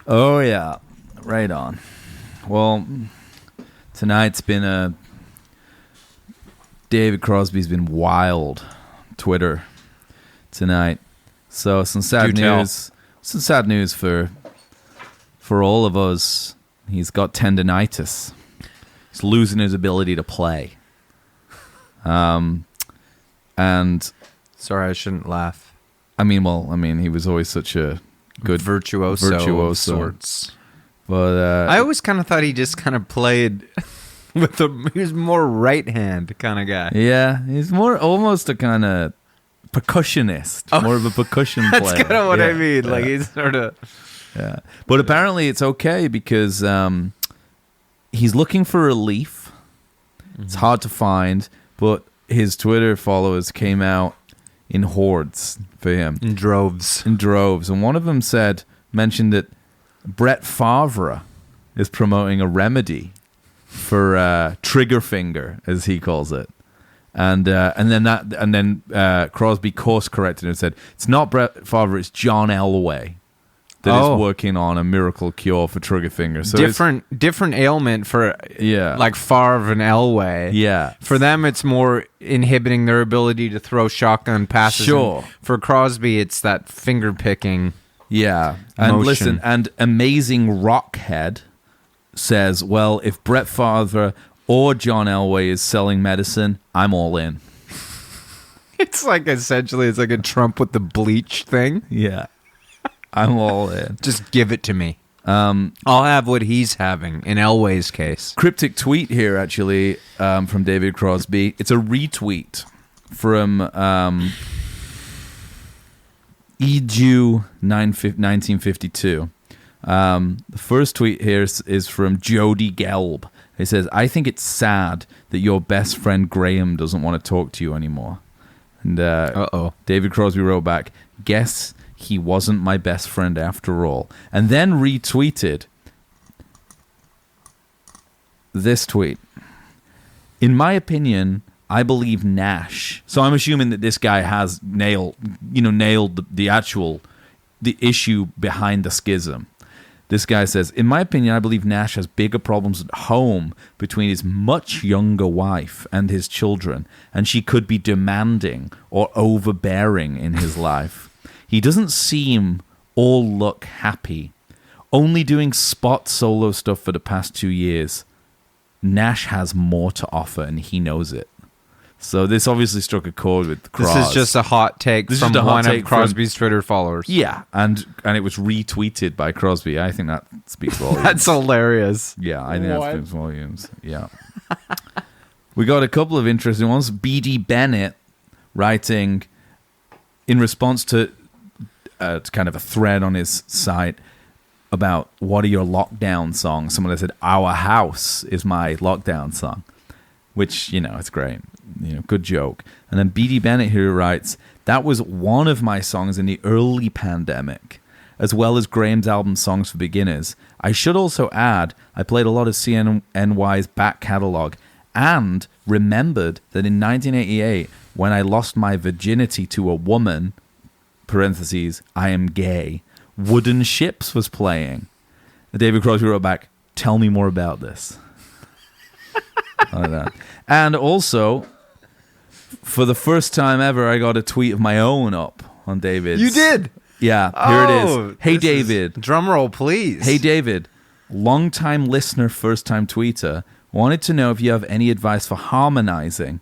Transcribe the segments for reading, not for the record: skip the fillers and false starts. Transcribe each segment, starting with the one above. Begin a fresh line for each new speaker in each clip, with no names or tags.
Oh, yeah. Right on. Well, tonight's been David Crosby's been wild. Twitter tonight. So some sad news. Some sad news for all of us. He's got tendinitis. He's losing his ability to play. And
sorry, I shouldn't laugh.
I mean, he was always such a good
virtuoso of sorts.
But
I always kind of thought he just kind of played with he was more right hand kind of guy.
Yeah, he's more almost a kind of percussionist, more of a percussion player.
That's kind of what I mean. Like he's sort of.
Yeah, but apparently it's okay because he's looking for relief. Mm-hmm. It's hard to find, but his Twitter followers came out in hordes for him.
In droves.
And one of them mentioned that Brett Favre is promoting a remedy for trigger finger, as he calls it. And then Crosby course corrected and said, it's not Brett Favre, it's John Elway that is working on a miracle cure for trigger finger. So
different ailment for like Favre and Elway.
Yeah.
For them, it's more inhibiting their ability to throw shotgun passes.
Sure.
And for Crosby, it's that finger picking.
Yeah. And
motion.
Listen, and Amazing Rockhead says, well, if Brett Favre or John Elway is selling medicine, I'm all in.
It's like essentially, it's like a Trump with the bleach thing.
Yeah. I'm all in.
Just give it to me. I'll have what he's having in Elway's case.
Cryptic tweet here, actually, from David Crosby. It's a retweet from EJU 1952. The first tweet here is from Jody Gelb. He says, I think it's sad that your best friend Graham doesn't want to talk to you anymore. And David Crosby wrote back, guess he wasn't my best friend after all. And then retweeted this tweet. In my opinion, I believe Nash. So I'm assuming that this guy has nailed the issue behind the schism. This guy says, in my opinion, I believe Nash has bigger problems at home between his much younger wife and his children, and she could be demanding or overbearing in his life. He doesn't seem all look happy. Only doing spot solo stuff for the past 2 years. Nash has more to offer, and he knows it. So this obviously struck a chord with Crosby.
This is just a hot take from one of Crosby's Twitter followers.
Yeah, and it was retweeted by Crosby. I think that speaks volumes.
That's hilarious.
Yeah, I think that speaks volumes. Yeah. We got a couple of interesting ones. B.D. Bennett writing in response to kind of a thread on his site about what are your lockdown songs. Someone said, Our House is my lockdown song, which, it's great. Good joke. And then B.D. Bennett here writes, that was one of my songs in the early pandemic, as well as Graham's album Songs for Beginners. I should also add, I played a lot of CNNY's back catalog and remembered that in 1988, when I lost my virginity to a woman, parentheses, I am gay, Wooden Ships was playing. David Crosby wrote back, tell me more about this. Like that. And also, for the first time ever, I got a tweet of my own up on David's.
You did?
Yeah, here it is. Hey, David.
Drum roll, please.
Hey, David. Long-time listener, first-time tweeter. Wanted to know if you have any advice for harmonizing.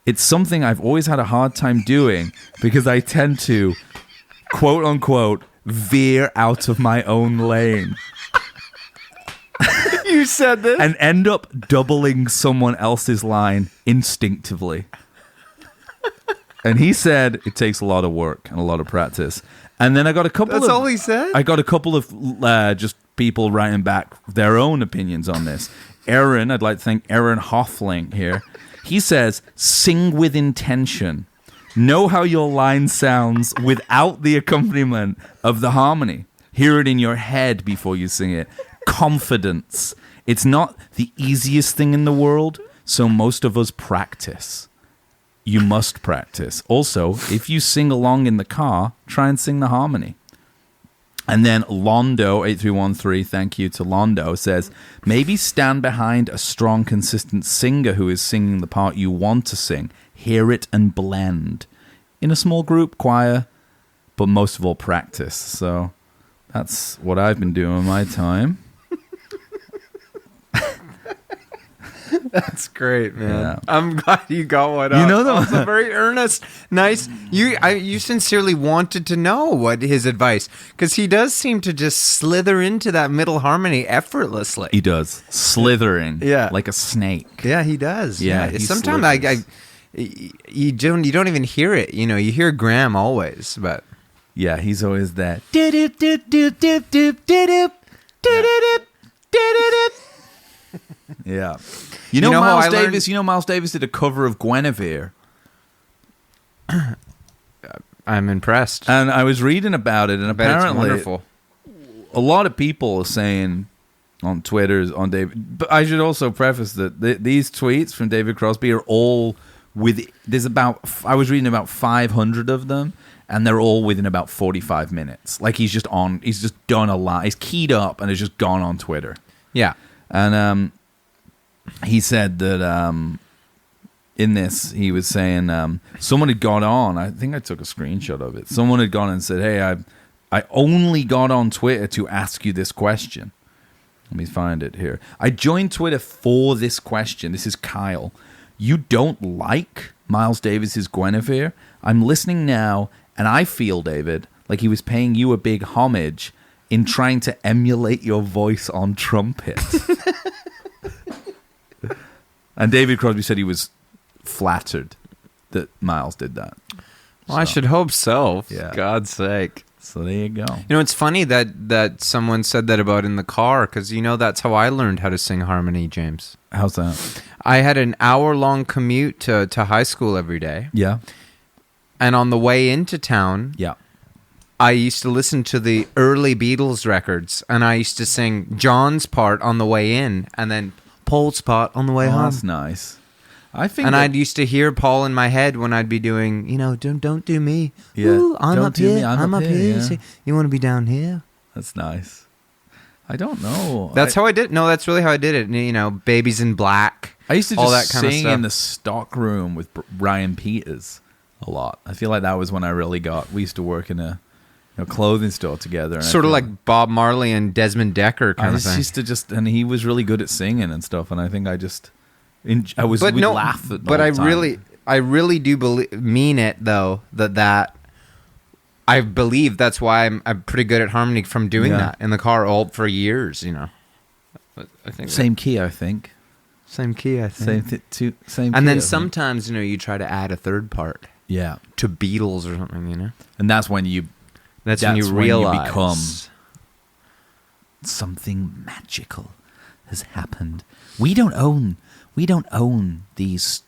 It's something I've always had a hard time doing because I tend to, quote-unquote, veer out of my own lane.
You said this?
And end up doubling someone else's line instinctively. And he said it takes a lot of work and a lot of practice. And then I got a couple
That's all he said?
I got a couple of just people writing back their own opinions on this. Aaron, I'd like to thank Aaron Hoffling here. He says, sing with intention. Know how your line sounds without the accompaniment of the harmony. Hear it in your head before you sing it. Confidence. It's not the easiest thing in the world, so most of us practice. You must practice. Also, if you sing along in the car, try and sing the harmony. And then Londo 8313, thank you to Londo, says, maybe stand behind a strong, consistent singer who is singing the part you want to sing. Hear it and blend. In a small group, choir, but most of all practice. So that's what I've been doing in my time.
That's great, man.
Yeah.
I'm glad you got one up.
You know that
Also very earnest, nice. You sincerely wanted to know what his advice, because he does seem to just slither into that middle harmony effortlessly.
He does. Slithering.
Yeah.
Like a snake.
Yeah, he does.
Yeah, he
Sometimes
slithers.
you don't even hear it. You know, you hear Graham always, but
Yeah, he's always that. Yeah. You know
know how
Miles
I learned-
Davis? You know Miles Davis did a cover of Guinevere.
I'm impressed.
And I was reading about it, and
I bet it's
apparently
wonderful.
a lot of people are saying on Twitter, on David, but I should also preface that these tweets from David Crosby are all I was reading about 500 of them, and they're all within about 45 minutes. Like he's just done a lot. He's keyed up and has just gone on Twitter.
Yeah.
And he said that in this, he was saying someone had gone on. I think I took a screenshot of it. Someone had gone and said, hey, I only got on Twitter to ask you this question. Let me find it here. I joined Twitter for this question. This is Kyle. You don't like Miles Davis's Guinevere? I'm listening now, and I feel, David, like he was paying you a big homage in trying to emulate your voice on trumpet. And David Crosby said he was flattered that Miles did that.
Well, I should hope so. For
Yeah.
God's sake.
So there you go.
You know, it's funny that someone said that about in the car, because that's how I learned how to sing harmony, James.
How's that?
I had an hour-long commute to high school every day,
Yeah.
and on the way into town,
Yeah.
I used to listen to the early Beatles records, and I used to sing John's part on the way in, and then Paul's part on the way home.
That's nice. I think
And
that-
I'd used to hear Paul in my head when I'd be doing, don't do me.
Yeah,
Ooh, I'm
don't
up
do me,
here.
I'm
I'm
up
up
here,
here.
yeah.
See, you want to be down here?
That's nice. I don't know.
That's how I did. No, that's really how I did it. You know, Babies in Black.
I used to
all
just
that kind of
sing
stuff.
in the stock room with Ryan Peters a lot. I feel like that was when I really got. We used to work in a clothing store together. And
Sort of
I feel
like Bob Marley and Desmond Decker
I
kind of
just
thing.
used to and he was really good at singing and stuff. And I think I just, we'd laugh at.
But
all
I
the time.
really do mean it though. That I believe that's why I'm pretty good at harmony from doing
Yeah.
that in the car all for years. You know, but I think
Same key, I think.
same key. I think.
Same.
And
key, I
then
think.
sometimes you try to add a third part
Yeah,
to Beatles or something. You know,
and that's when you
that's when you
when you
realize
become something magical has happened. We don't own these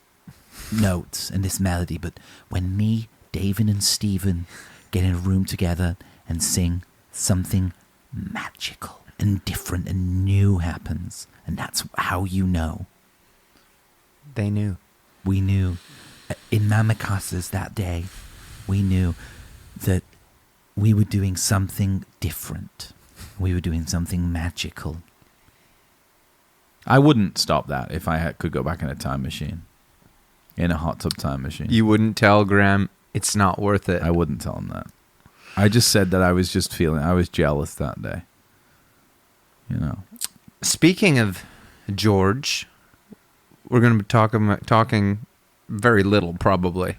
notes and this melody, but when me, David, and Stephen get in a room together and sing, something magical and different and new happens, and that's how you know.
they knew.
We knew in Mamakasa's that day, we knew that we were doing something different. We were doing something magical. I wouldn't stop that if I could go back in a time machine. In a hot tub time machine.
You wouldn't tell Graham it's not worth it.
I wouldn't tell him that. I just said that I was jealous that day. You know.
Speaking of George, we're going to be talking very little probably,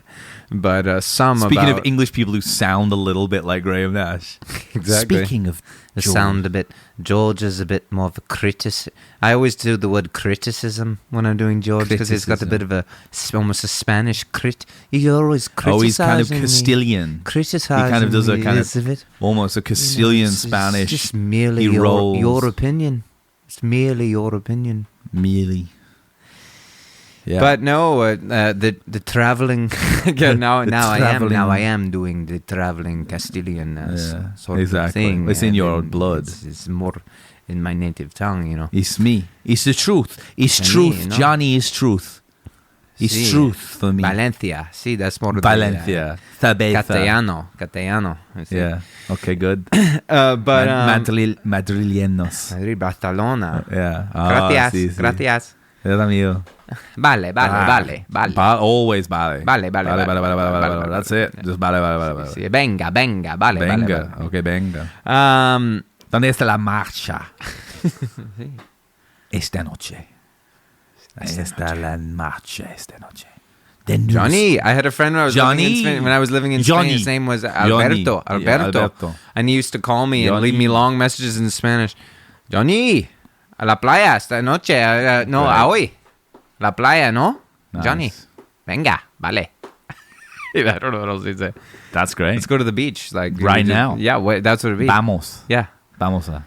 but
Speaking
about
of English people who sound a little bit like Graham Nash.
Exactly.
Speaking of
the
George.
sound a bit. George is a bit more of a criticism. I always do the word criticism when I'm doing George because he's got a bit of almost a Spanish crit. He's always criticizing.
Oh, he's kind of
me.
Castilian.
Criticizing.
He kind of does a
me
kind
a bit.
almost a Castilian
It's
Spanish.
just merely
He rolls.
your opinion. It's merely your opinion.
Merely. Yeah.
But no, the traveling. Again, now
traveling-
I am doing the traveling Castilian sort
exactly.
of thing.
It's in your
and
blood.
It's more in my native tongue, you know.
It's me. It's the truth. It's
And
truth.
me, you know.
Johnny is truth. It's
Sí.
truth for me.
Valencia. Sí, that's more
Valencia. Cerveza.
Castellano. Sí.
Yeah. Okay, good.
But
Madrileños.
Madrid, Barcelona.
Yeah.
Gracias.
Sí, sí.
Gracias.
Es amigo.
Vale.
Always vale.
Vale.
That's it. Just vale.
Sí, venga. Vale.
Venga. Okay, venga. ¿Dónde está la marcha? Esta noche. ¿Dónde está la marcha esta noche? The news.
Johnny, I had a friend when I was living in Spain. His name was Alberto.
Yeah, Alberto.
And he used to call me and leave me long messages in Spanish. Johnny, a la playa esta noche. No, a hoy. La playa, ¿no?
Nice.
Johnny, venga, vale. I don't know what else he'd say.
That's great.
Let's go to the beach. Like
Right now.
Yeah, that's what it'd be.
Vamos.
Yeah.
Vamos a.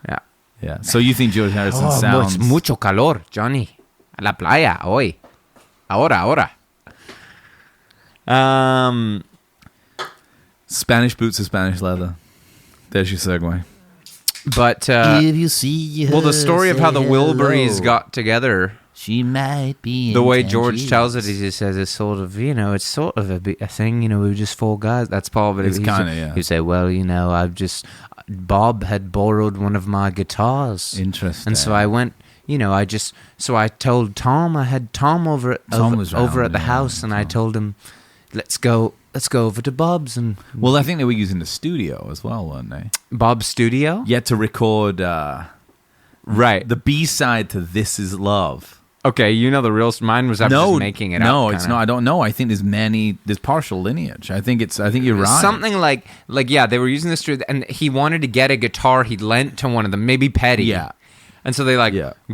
Yeah.
Yeah. So you think George Harrison sounds...
Mucho calor, Johnny. A la playa, hoy. Ahora.
Spanish boots of Spanish leather. There's your segue.
But
if you see her,
well, the story of how the Wilburys got together,
she might be
the way George tells it, he just says it's sort of, it's sort of a thing, we were just four guys. That's Paul, but
it's kind of, yeah.
He'd say, well, Bob had borrowed one of my guitars.
Interesting.
And so I went, I told Tom, I had Tom over at the house, and I told him, let's go over to Bob's. And
well, I think they were using the studio as well, weren't they?
Bob's studio?
Yeah, to record
right.
the B-side to This Is Love.
Okay, the real mine was just making it up.
No, it's not. I don't know. I think there's partial lineage. I think you're right.
Something like they were using the studio, and he wanted to get a guitar he lent to one of them, maybe Petty.
Yeah.
And so they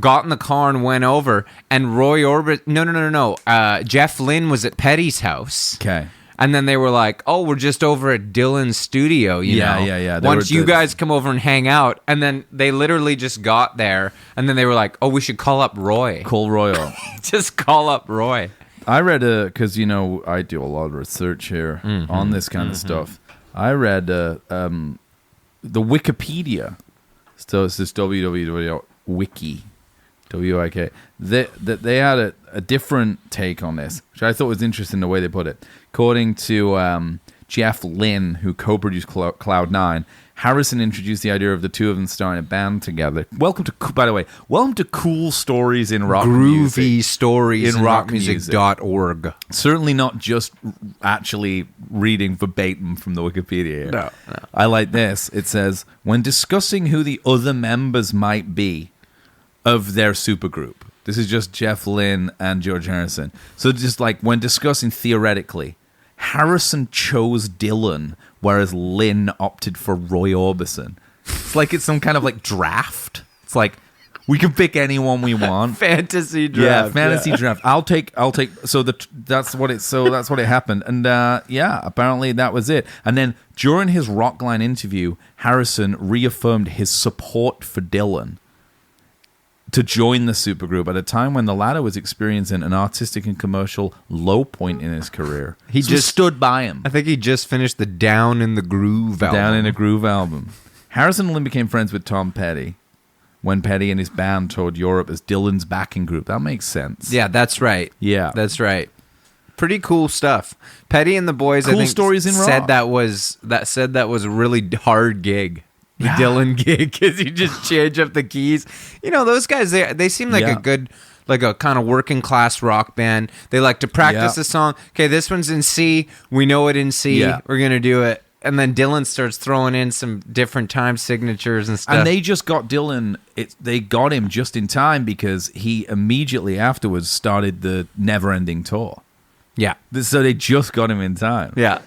got in the car and went over, and Roy Orbison, no. Jeff Lynne was at Petty's house.
Okay.
And then they were like, "Oh, we're just over at Dylan's studio, you know.
Yeah.
Why don't you guys come over and hang out?" And then they literally just got there, and then they were like, "Oh, we should call up Roy."
Call Royal.
Just call up Roy.
I read because I do a lot of research here on this kind of stuff. I read the Wikipedia. So it's this www.wiki. W-I-K. They had a different take on this, which I thought was interesting the way they put it. According to Jeff Lynne, who co-produced Cloud 9, Harrison introduced the idea of the two of them starting a band together. Welcome to Cool Stories in Rock Music.
Groovy stories in rockmusic.org.
Certainly not just actually reading verbatim from the Wikipedia here.
No.
I like this. It says, when discussing who the other members might be of their supergroup. This is just Jeff Lynne and George Harrison. So just like when discussing theoretically, Harrison chose Dylan, whereas Lynne opted for Roy Orbison. It's like it's some kind of like draft. It's like we can pick anyone we want.
Fantasy draft.
Yeah, fantasy draft. I'll take. So that's what it happened. And apparently that was it. And then during his Rockline interview, Harrison reaffirmed his support for Dylan to join the supergroup at a time when the latter was experiencing an artistic and commercial low point in his career. He just stood by him.
I think he just finished the Down in the Groove album.
Harrison and Lynne became friends with Tom Petty when Petty and his band toured Europe as Dylan's backing group. That makes sense.
Yeah, that's right.
Yeah.
That's right. Pretty cool stuff. Petty and the boys, I think,
stories in
said
rock.
that was a really hard gig. The Dylan gig, because you just change up the keys. Those guys, they seem like a good, like a kind of working class rock band. They like to practice a song. Okay, this one's in C. We know it in C. Yeah. We're going to do it. And then Dylan starts throwing in some different time signatures and stuff.
And they just got Dylan, they got him just in time because he immediately afterwards started the Never Ending Tour.
Yeah.
So they just got him in time.
Yeah.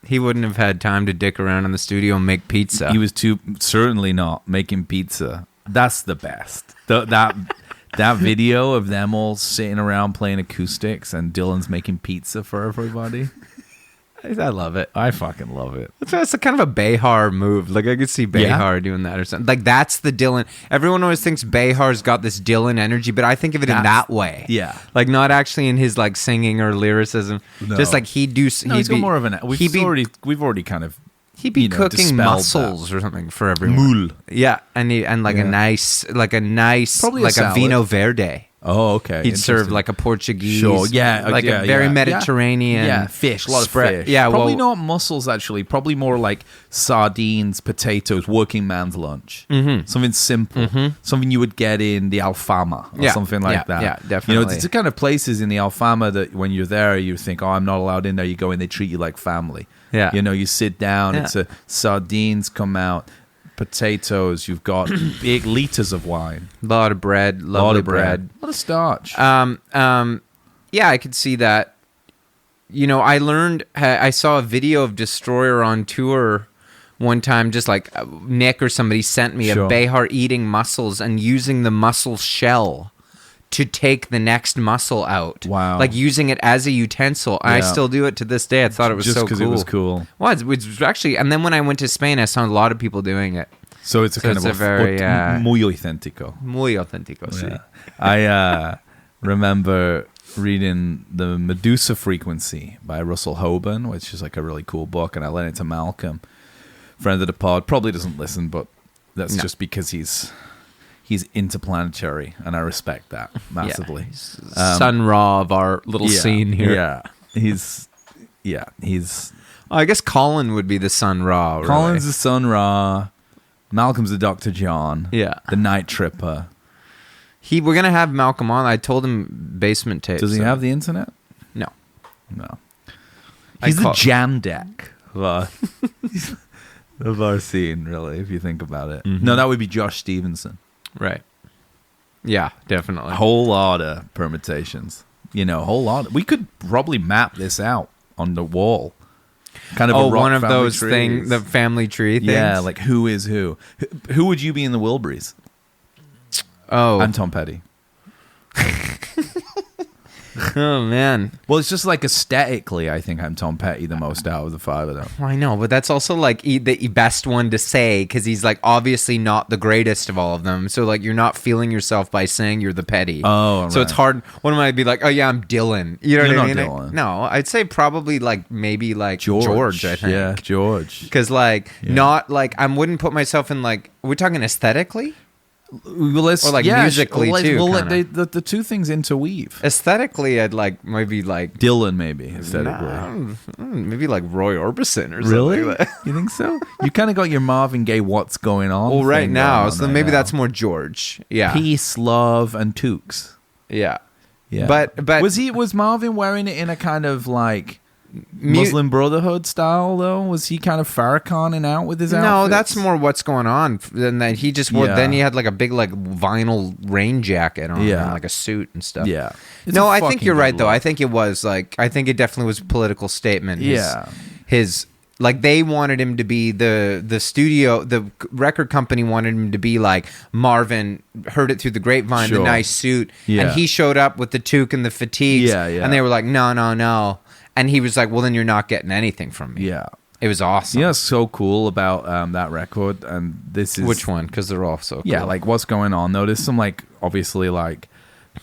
He wouldn't have had time to dick around in the studio and make pizza.
He was certainly not making pizza. That's the best. That video of them all sitting around playing acoustics and Dylan's making pizza for everybody.
I love it.
I fucking love it.
That's a kind of a Behar move. Like I could see Behar doing that or something. Like that's the Dylan. Everyone always thinks Behar's got this Dylan energy, but I think of it in that way.
Yeah.
Like not actually in his like singing or lyricism. No. Just like he'd he's
got more of an. We've already kind of.
He'd be cooking mussels or something for everyone.
Moule.
Yeah, and a nice
probably
like a Vino Verde.
Oh, okay.
He'd serve like a Portuguese,
like
a very Mediterranean,
fish, a lot of fish.
Yeah,
probably not mussels actually. Probably more like sardines, potatoes, working man's lunch. Something simple, something you would get in the Alfama or something like that.
Yeah, definitely.
It's the kind of places in the Alfama that when you're there, you think, "Oh, I'm not allowed in there." You go in, they treat you like family.
Yeah,
you sit down. It's sardines come out. Potatoes, you've got big liters of wine,
a lot of bread, lovely bread,
a lot of starch.
Yeah, I could see that. I saw a video of Destroyer on tour one time, just like Nick or somebody sent me a Behar eating mussels and using the mussel shell to take the next mussel out.
Wow.
Like using it as a utensil. Yeah. I still do it to this day. I thought it was
just
so cool.
Just because it was cool.
Well, it was actually, and then when I went to Spain, I saw a lot of people doing it.
So it's a very muy auténtico.
Muy auténtico, sí.
Yeah. I remember reading The Medusa Frequency by Russell Hoban, which is like a really cool book, and I lent it to Malcolm, friend of the pod. Probably doesn't listen, but that's just because he's interplanetary, and I respect that massively.
Yeah, Sun Ra of our little scene here.
Yeah, he's.
I guess Colin would be the Sun Ra. Really.
Colin's the Sun Ra. Malcolm's the Dr. John.
Yeah,
the Night Tripper.
We're gonna have Malcolm on. I told him basement tapes.
Does he have the internet?
No.
He's the jam deck of our scene, really, if you think about it. No, that would be Josh Stevenson.
Right. Yeah, definitely.
A whole lot of permutations. Whole lot. We could probably map this out on the wall. Kind of
one of those things, the family tree things.
Yeah, like who is who? Who would you be in the Wilburys?
Oh,
I'm Tom Petty.
Oh man.
Well, it's just like aesthetically, I think I'm Tom Petty the most out of the five of them.
I know, but that's also like the best one to say because he's like obviously not the greatest of all of them. So like you're not feeling yourself by saying you're the Petty.
Oh,
so it's hard. What am I be like? Oh yeah, I'm Dylan. You know what I mean?
Dylan.
No, I'd say probably like maybe like George. I think.
Yeah, George.
Because not like I wouldn't put myself in like. We're talking aesthetically.
Well,
musically too.
The two things interweave.
Aesthetically, I'd like maybe like
Dylan, maybe aesthetically,
maybe like Roy Orbison or something.
Really?
Like that.
You think so? You kind of got your Marvin Gaye "What's Going On"?
Well, right now, so maybe that's more George. Yeah,
peace, love, and toques.
Yeah.
But was Marvin wearing it in a kind of like Muslim Brotherhood style though? Was he kind of Farrakhaning out with his outfits?
No, that's more What's Going On. Then that he just wore. Then he had like a big like vinyl rain jacket on, and like a suit and stuff.
Yeah.
No, I think you're right though. I think it was like I think it definitely was a political statement. His like they wanted him to be the studio, the record company wanted him to be like Marvin heard it through the grapevine, the nice suit, and he showed up with the toque and the fatigues, and they were like, no. And he was like, well, then you're not getting anything from me.
Yeah.
It was awesome.
What's so cool about that record, and this is...
Which one? Because they're all so cool.
Yeah, like, What's Going On, though? There's some, like, obviously, like,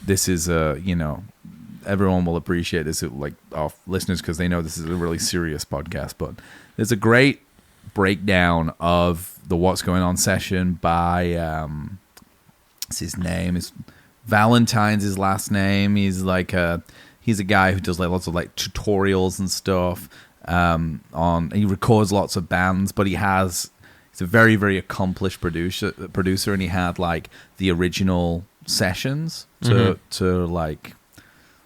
this is, everyone will appreciate this, like, our listeners, because they know this is a really serious podcast, but there's a great breakdown of the What's Going On session by, what's his name? Valentine's his last name. He's like he's a guy who does like lots of like tutorials and stuff. He records lots of bands, but he's a very, very accomplished producer, and he had like the original sessions to like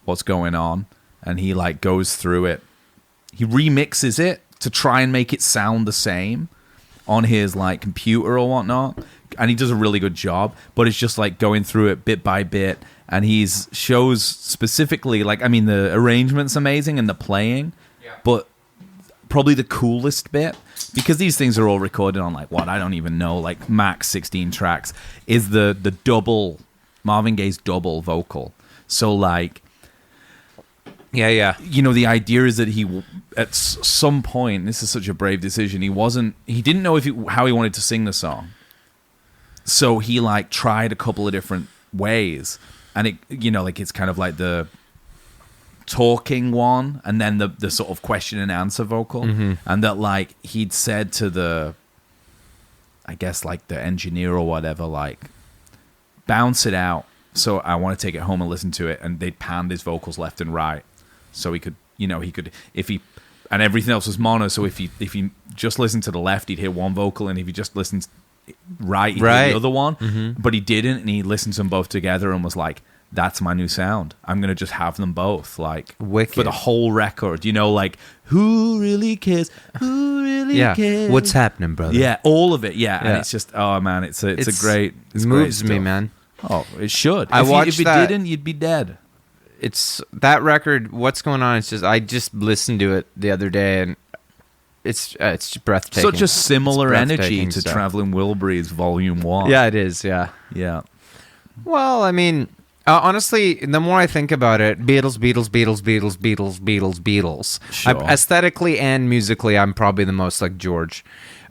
What's Going On, and he like goes through it. He remixes it to try and make it sound the same on his like computer or whatnot, and he does a really good job. But it's just like going through it bit by bit. And he's shows specifically, like, I mean, the arrangement's amazing and the playing, but probably the coolest bit, because these things are all recorded on, like, I don't even know, like, max 16 tracks, is the double, Marvin Gaye's double vocal. So, like, the idea is that he, at some point, this is such a brave decision, he didn't know how he wanted to sing the song. So he, like, tried a couple of different ways. And it, it's kind of like the talking one, and then the sort of question and answer vocal, and that like he'd said to the, I guess like the engineer or whatever, like bounce it out so I want to take it home and listen to it. And they'd panned his vocals left and right, so he could, and everything else was mono. So if he just listened to the left, he'd hear one vocal, and if he just listened right, he'd hear the other one. Mm-hmm. But he didn't, and he listened to them both together and was like, "That's my new sound. I'm gonna just have them both, like,
wicked,
for the whole record." Like, who really cares? Who really cares?
What's happening, brother?
Yeah, all of it. Yeah, and it's just, oh man, it's a great.
It moves me, man.
Oh, it should. If it didn't, you'd be dead.
It's that record. What's going on? It's just I just listened to it the other day, and it's breathtaking.
Such a similar energy to Traveling Wilburys Volume 1.
Yeah, it is. Yeah. Well, I mean, honestly, the more I think about it, Beatles.
Sure.
Aesthetically and musically, I'm probably the most like George,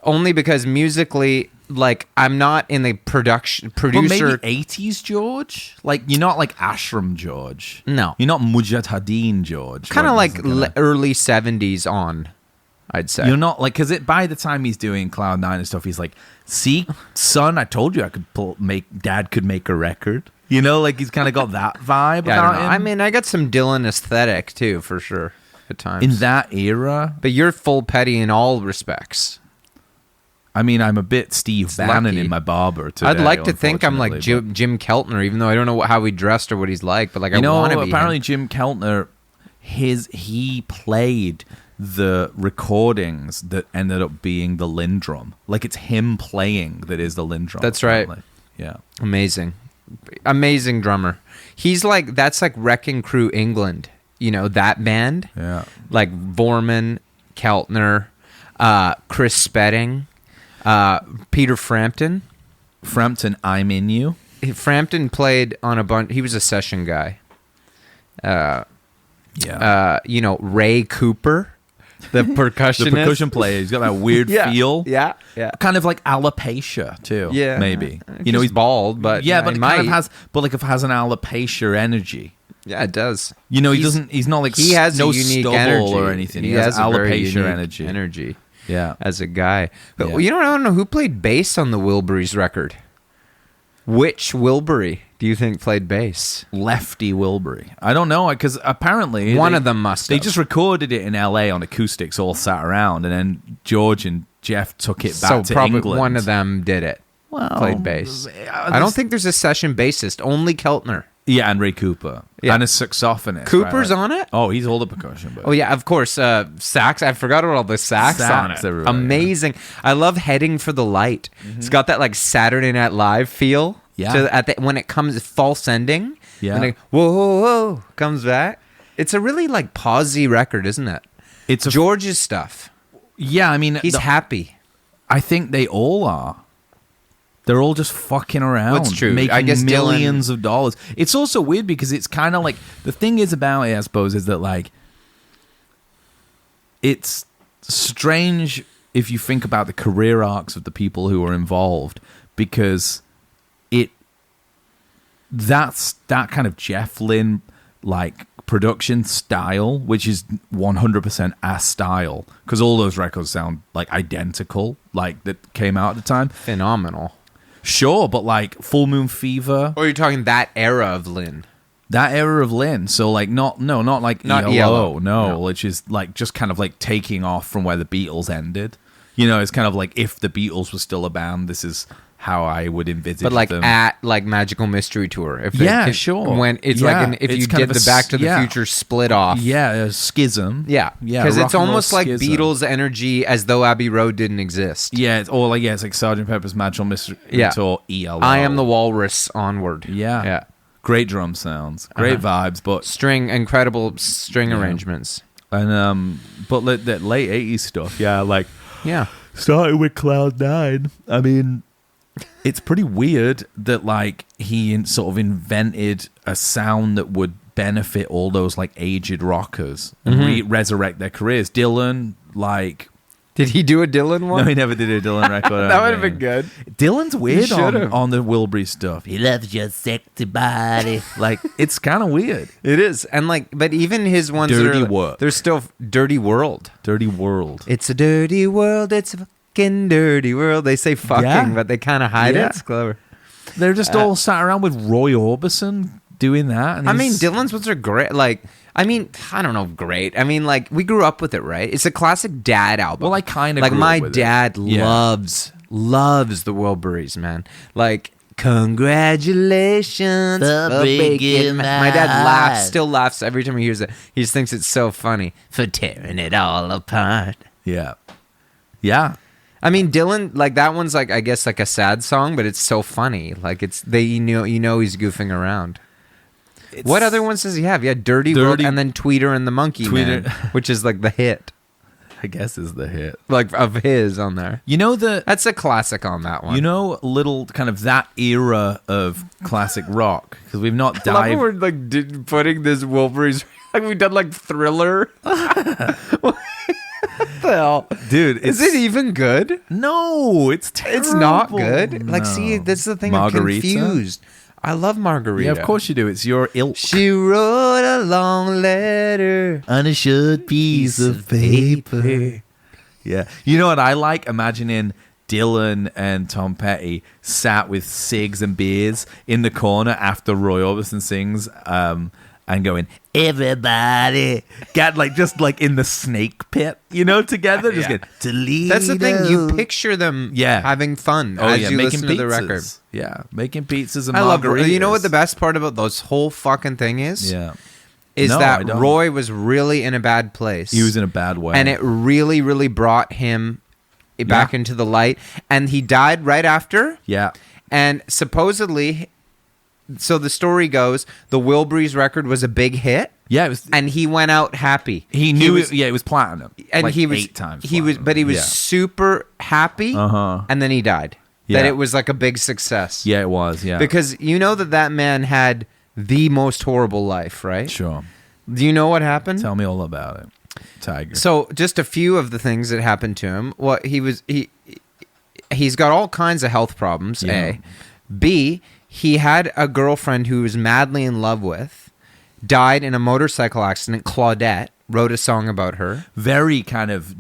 only because musically, like, I'm not in the producer.
But maybe 80s George? Like, you're not like Ashram George.
No.
You're not Mujahideen George.
Kind of like early 70s on, I'd say.
You're not like, because by the time he's doing Cloud 9 and stuff, he's like, see, son, I told you I could Dad could make a record. Like, he's kind of got that vibe about him.
I mean, I got some Dylan aesthetic too, for sure, at times.
In that era.
But you're full petty in all respects.
I mean, I'm a bit Steve Bannon in my barber today.
I'd like to think I'm like Jim Keltner, even though I don't know how he dressed or what he's like, but like I want to be
apparently
him.
Jim Keltner, he played the recordings that ended up being the Lindrum. Like, it's him playing that is the Lindrum.
That's apparently. Right.
Yeah.
Amazing drummer. He's like, that's like Wrecking Crew England, that band.
Yeah.
Like Vorman, Keltner, Chris Spedding, Peter Frampton.
I'm In You.
Frampton played on a bunch. He was a session guy. Ray Cooper, the percussionist.
The percussion player. He's got that weird feel.
Yeah.
Kind of like alopecia too.
Yeah.
Maybe.
He's bald, but
yeah, but it kind of has, but like, if it has an alopecia energy.
Yeah, it does.
He's not like,
he has
no
a unique
stubble
energy
or anything.
He has
alopecia
energy.
Yeah.
As a guy. But I don't know who played bass on the Wilburys record. Which Wilbury do you think played bass?
Lefty Wilbury. I don't know, because apparently
one of them must have.
They just recorded it in LA on acoustics, all sat around, and then George and Jeff took it back to
probably
England.
One of them did it.
Well,
played bass. I don't think there's a session bassist. Only Keltner.
Yeah, and Ray Cooper. Yeah. And a saxophonist.
Cooper's on it?
Oh, he's all the percussion. But.
Oh, yeah, of course. Sax. I forgot about all the sax on it.
Everywhere,
amazing. Yeah. I love Heading for the Light. Mm-hmm. It's got that like Saturday Night Live feel.
Yeah.
When it comes false ending.
Yeah.
When whoa, comes back. It's a really like pausey record, isn't it?
It's
George's stuff.
Yeah, I mean.
He's happy.
I think they all are. They're all just fucking around.
That's true.
Making
I guess
millions of dollars. It's also weird because it's kind of like, the thing is about it, I suppose, is that like, it's strange if you think about the career arcs of the people who are involved, because that's that kind of Jeff Lynne like production style, which is 100% a style, because all those records sound like identical, like that came out at the time.
Phenomenal.
Sure, but like Full Moon Fever.
Or you're talking that era of Lynn.
That era of Lynn. So like not like
not
ELO, no, which is like just kind of like taking off from where the Beatles ended. It's kind of like, if the Beatles were still a band, this is how I would envisage them.
But like them. At like Magical Mystery Tour.
Sure.
When it's like if you did the Back to the Future split off.
Yeah, a schism.
Yeah. Because it's almost like Beatles energy, as though Abbey Road didn't exist.
Yeah, it's like Sgt. Pepper's Magical Mystery Tour, ELO.
I Am the Walrus onward.
Yeah. Great drum sounds, great vibes, but
incredible string arrangements.
And but that late 80s stuff,
yeah.
Starting with Cloud 9. I mean, it's pretty weird that like he sort of invented a sound that would benefit all those like aged rockers and resurrect their careers. Dylan, like,
did he do a Dylan one?
No, he never did a Dylan record.
That would have been good.
Dylan's weird on the Wilbury stuff. He loves your sexy body. Like, it's kind of weird.
It is. And like, but even his ones
Dirty Work.
They're still Dirty World.
Dirty World.
It's a dirty world. It's a fucking dirty world. They say fucking, but they kind of hide it. It's clever.
They're just all sat around with Roy Orbison doing that. And
I mean, Dylan's ones are great. Like, I mean, I don't know, great. I mean, like, we grew up with it, right? It's a classic dad album.
Well, I kind of
like
grew
my
up with
dad
it. Yeah.
loves the Wilburys, man. Like, congratulations for breaking my dad still laughs every time he hears it. He just thinks it's so funny for tearing it all apart.
Yeah. Yeah.
I mean, Dylan, like that one's like, I guess, like a sad song, but it's so funny. Like it's you know he's goofing around. What other ones does he have? Yeah, Dirty World, and then Tweeter and the Monkey Man, which is like the hit.
I guess is the hit.
Like of his on there.
You know
that's a classic on that one.
You know, little kind of that era of classic rock, because we've not dived.
I love we're like putting this Wilburys, like we've done like Thriller. What the hell?
Dude,
is it even good?
No, it's terrible.
It's not good.
No.
Like, see, that's the thing.
Margarita?
I'm confused. I love Margarita.
Yeah, of course you do. It's your ilk.
She wrote a long letter
on a short piece of paper. Yeah. You know what I like? Imagining Dylan and Tom Petty sat with cigs and beers in the corner after Roy Orbison sings and going, everybody. Got like just like in the snake pit, you know, together. Just get Toledo.
That's the thing. You picture them having fun as you listen to the record.
Yeah, making pizzas and
I
margaritas.
love it. You know what the best part about those whole fucking thing is?
Yeah.
Is that Roy was really in a bad place.
He was in a bad way.
And it really, really brought him back into the light. And he died right after.
Yeah.
And supposedly, so the story goes, the Wilburys record was a big hit.
Yeah, it was,
and he went out happy.
He knew it was platinum.
And
like
he was
8 times.
He was, but he was super happy. And then he died.
Yeah.
That it was like a big success.
Yeah, it was. Yeah,
because you know that man had the most horrible life, right?
Sure.
Do you know what happened?
Tell me all about it, Tiger.
So, just a few of the things that happened to him. Well, he's got all kinds of health problems.
Yeah.
A, B, he had a girlfriend who he was madly in love with, died in a motorcycle accident. Claudette wrote a song about her.
Very kind of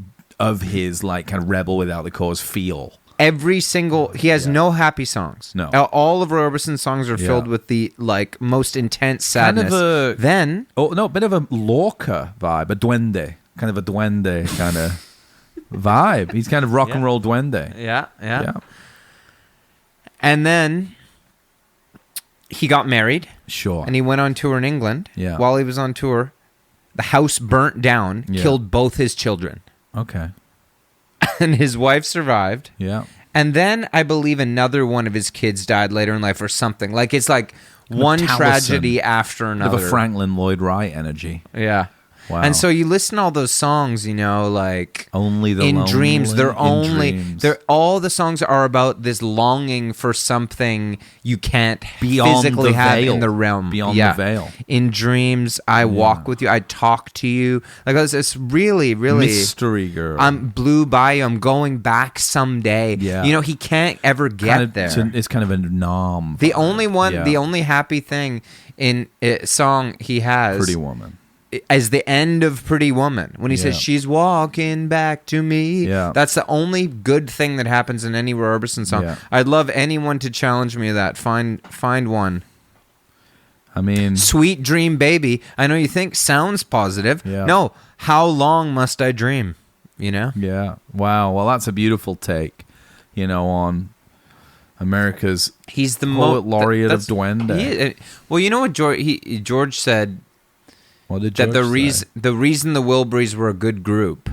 his like kind of rebel without the cause feel.
Every single he has no happy songs.
No,
all of Roy Orbison's songs are filled with the like most intense sadness.
Kind of a bit of a Lorca vibe, a duende, kind of a duende kind of vibe. He's kind of rock and roll duende.
Yeah. And then he got married.
Sure.
And he went on tour in England.
Yeah.
While he was on tour, the house burnt down, killed both his children.
Okay.
And his wife survived.
Yeah.
And then I believe another one of his kids died later in life or something. Like it's like one tragedy after another.
Of a Franklin Lloyd Wright energy.
Yeah.
Wow.
And so you listen to all those songs, you know, like
Only the
in
Lonely,
dreams.
Dreams.
They're all the songs are about this longing for something you can't
beyond
physically
the
have
veil.
in the realm.
Beyond the veil.
In dreams, I walk with you. I talk to you. Like it's really, really
mystery girl.
I'm blue by you. I'm going back someday.
Yeah.
You know, he can't ever get there.
It's kind of a nom.
The only happy thing in a song he has,
Pretty Woman,
as the end of Pretty Woman, when he says she's walking back to me.
Yeah.
That's the only good thing that happens in any Roy Orbison song.
Yeah.
I'd love anyone to challenge me to that. Find one.
I mean,
Sweet Dream Baby. I know you think sounds positive.
Yeah.
No, How Long Must I Dream? You know?
Yeah. Wow. Well, that's a beautiful take, you know, on America's
He's the
poet laureate of Duende.
Well, you know what George said?
What did George say?
The reason the Wilburys were a good group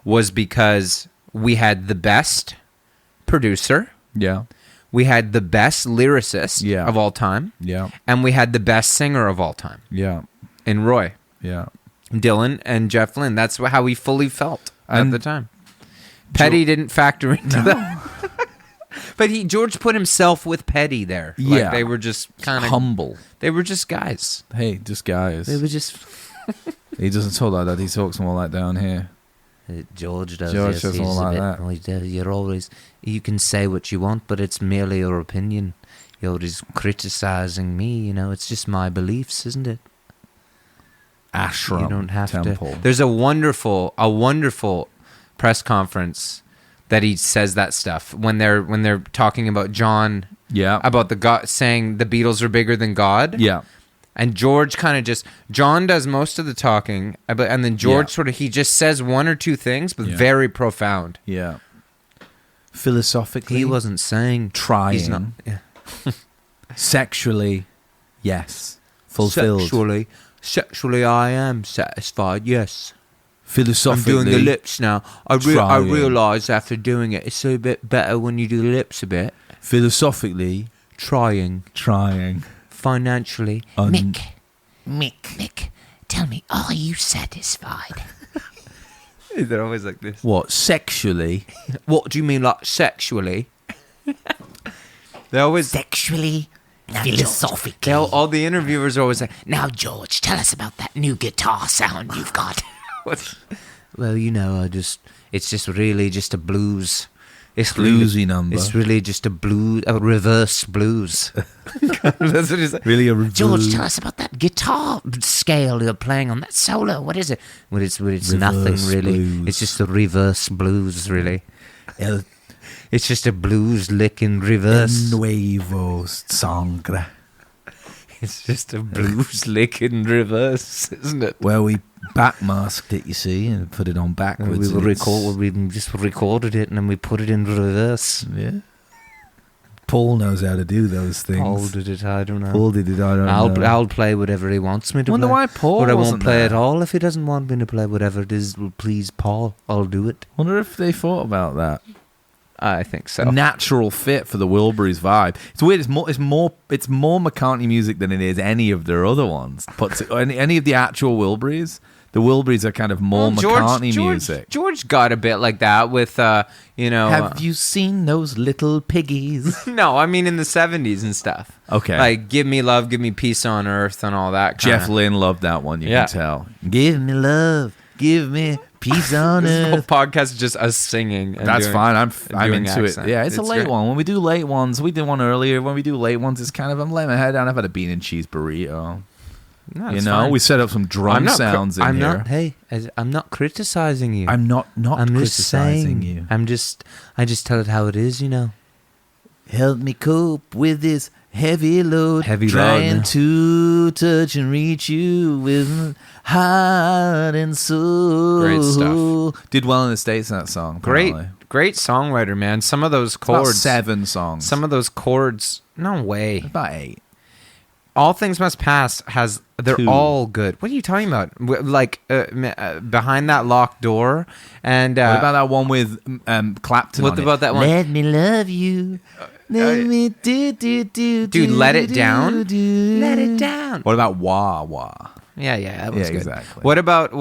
was because we had the best producer.
Yeah.
We had the best lyricist of all time.
Yeah.
And we had the best singer of all time.
Yeah.
In Roy.
Yeah.
Dylan and Jeff Lynne. That's how he fully felt at the time. Petty didn't factor into that. But George put himself with Petty there. Like they were just kind of
humble.
They were just guys.
Hey, just guys.
They were just.
He doesn't talk like that. He talks more like down here.
George does.
George does more like that.
You're always. You can say what you want, but it's merely your opinion. You're just criticizing me. You know, it's just my beliefs, isn't it?
Ashram.
You don't have
temple.
to.
There's a wonderful press conference that he says that stuff when they're talking about John
Yeah.
about the God saying the Beatles are bigger than God.
Yeah.
And George kind of just, John does most of the talking, and then George he just says one or two things, but very profound.
Yeah. Philosophically,
He wasn't saying
trying.
He's not. Yeah.
Sexually, yes. Fulfilled.
Sexually, I am satisfied. Yes. I'm
Philosophically,
doing the lips now. I
trying.
realise after doing it, it's a bit better when you do the lips a bit.
Philosophically,
Trying. Financially.
Mick, tell me, are you satisfied?
They're always like this.
What? Sexually?
What do you mean, like, sexually?
They always...
Sexually, philosophically.
All the interviewers are always like,
Now, George, tell us about that new guitar sound you've got.
Well, it's just really just a blues. It's
Bluesy number.
It's really just a reverse blues.
that's what he's like.
Really a review.
George, tell us about that guitar scale you're playing on that solo. What is it?
Well, it's nothing really.
blues.
It's just a reverse blues, really.
El
It's just a blues lick in reverse.
nuevo sangre.
It's just a blues lick in reverse, isn't it?
Well, we backmasked it, you see, and put it on backwards.
We just recorded it and then we put it in reverse.
Yeah. Paul knows how to do those things.
Paul did it, I don't know.
Paul did it, I don't know.
I'll play whatever he wants me to
Wonder
play.
why Paul
But I
wasn't
won't play
there.
at all if he doesn't want me to play whatever it is. Well, please, Paul, I'll do it.
Wonder if they thought about that.
I think so.
A natural fit for the Wilburys vibe. It's weird. It's more McCartney music than it is any of their other ones. Any of the actual Wilburys. The Wilburys are kind of more McCartney music.
George got a bit like that with,
Have you seen those little piggies?
No, I mean in the 70s and stuff.
Okay.
Like, give me love, give me peace on earth and all that kind
Jeff Lynne loved that one. You
Yeah.
can tell. Give me love. Give me peace on
This whole
earth.
podcast is just us singing. And
That's
doing-
fine. I'm
doing
into
accent.
it. Yeah, it's a late
great.
one. When we do late ones, we did one earlier. When we do late ones, it's kind of I'm laying my head down. I've had a bean and cheese burrito.
No,
You
it's
know,
fine.
we set up some drum sounds in here.
I'm not criticizing you.
I'm not
I'm just
criticizing
saying.
you.
I just tell it how it is, you know.
Help me cope with this heavy load.
Heavy load,
trying
yeah.
to touch and reach you with heart and soul.
Great stuff.
Did well in the States in that song.
Great,
apparently.
great songwriter, man. Some of those
About
chords.
7 songs.
Some of those chords. No way.
About 8.
All Things Must Pass they're
2.
all good. What are you talking about? Like Behind That Locked Door and
What about that one with Clapton?
what
on
about
it?
that one?
Let me love you. Let me do.
Dude, Let It Down?
Let it down.
What about Wah Wah?
Yeah, that was
Yeah,
good.
exactly.
What about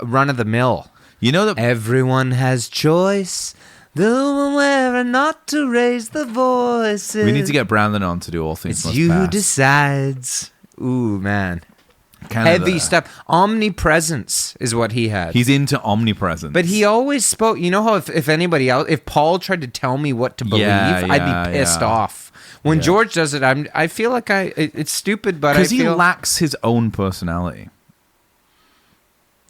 Run of the Mill?
You know that
Everyone has choice. The one where not to raise the voices.
we need to get Brandon on to do All Things
It's
Must
you who
Pass.
decides.
Ooh, man.
Kind of
Heavy stuff. Omnipresence is what he had.
He's into omnipresence.
But he always spoke. You know how if anybody else, if Paul tried to tell me what to believe, I'd be pissed off. When George does it, I feel like it's stupid, but I
because he
feel
lacks his own personality.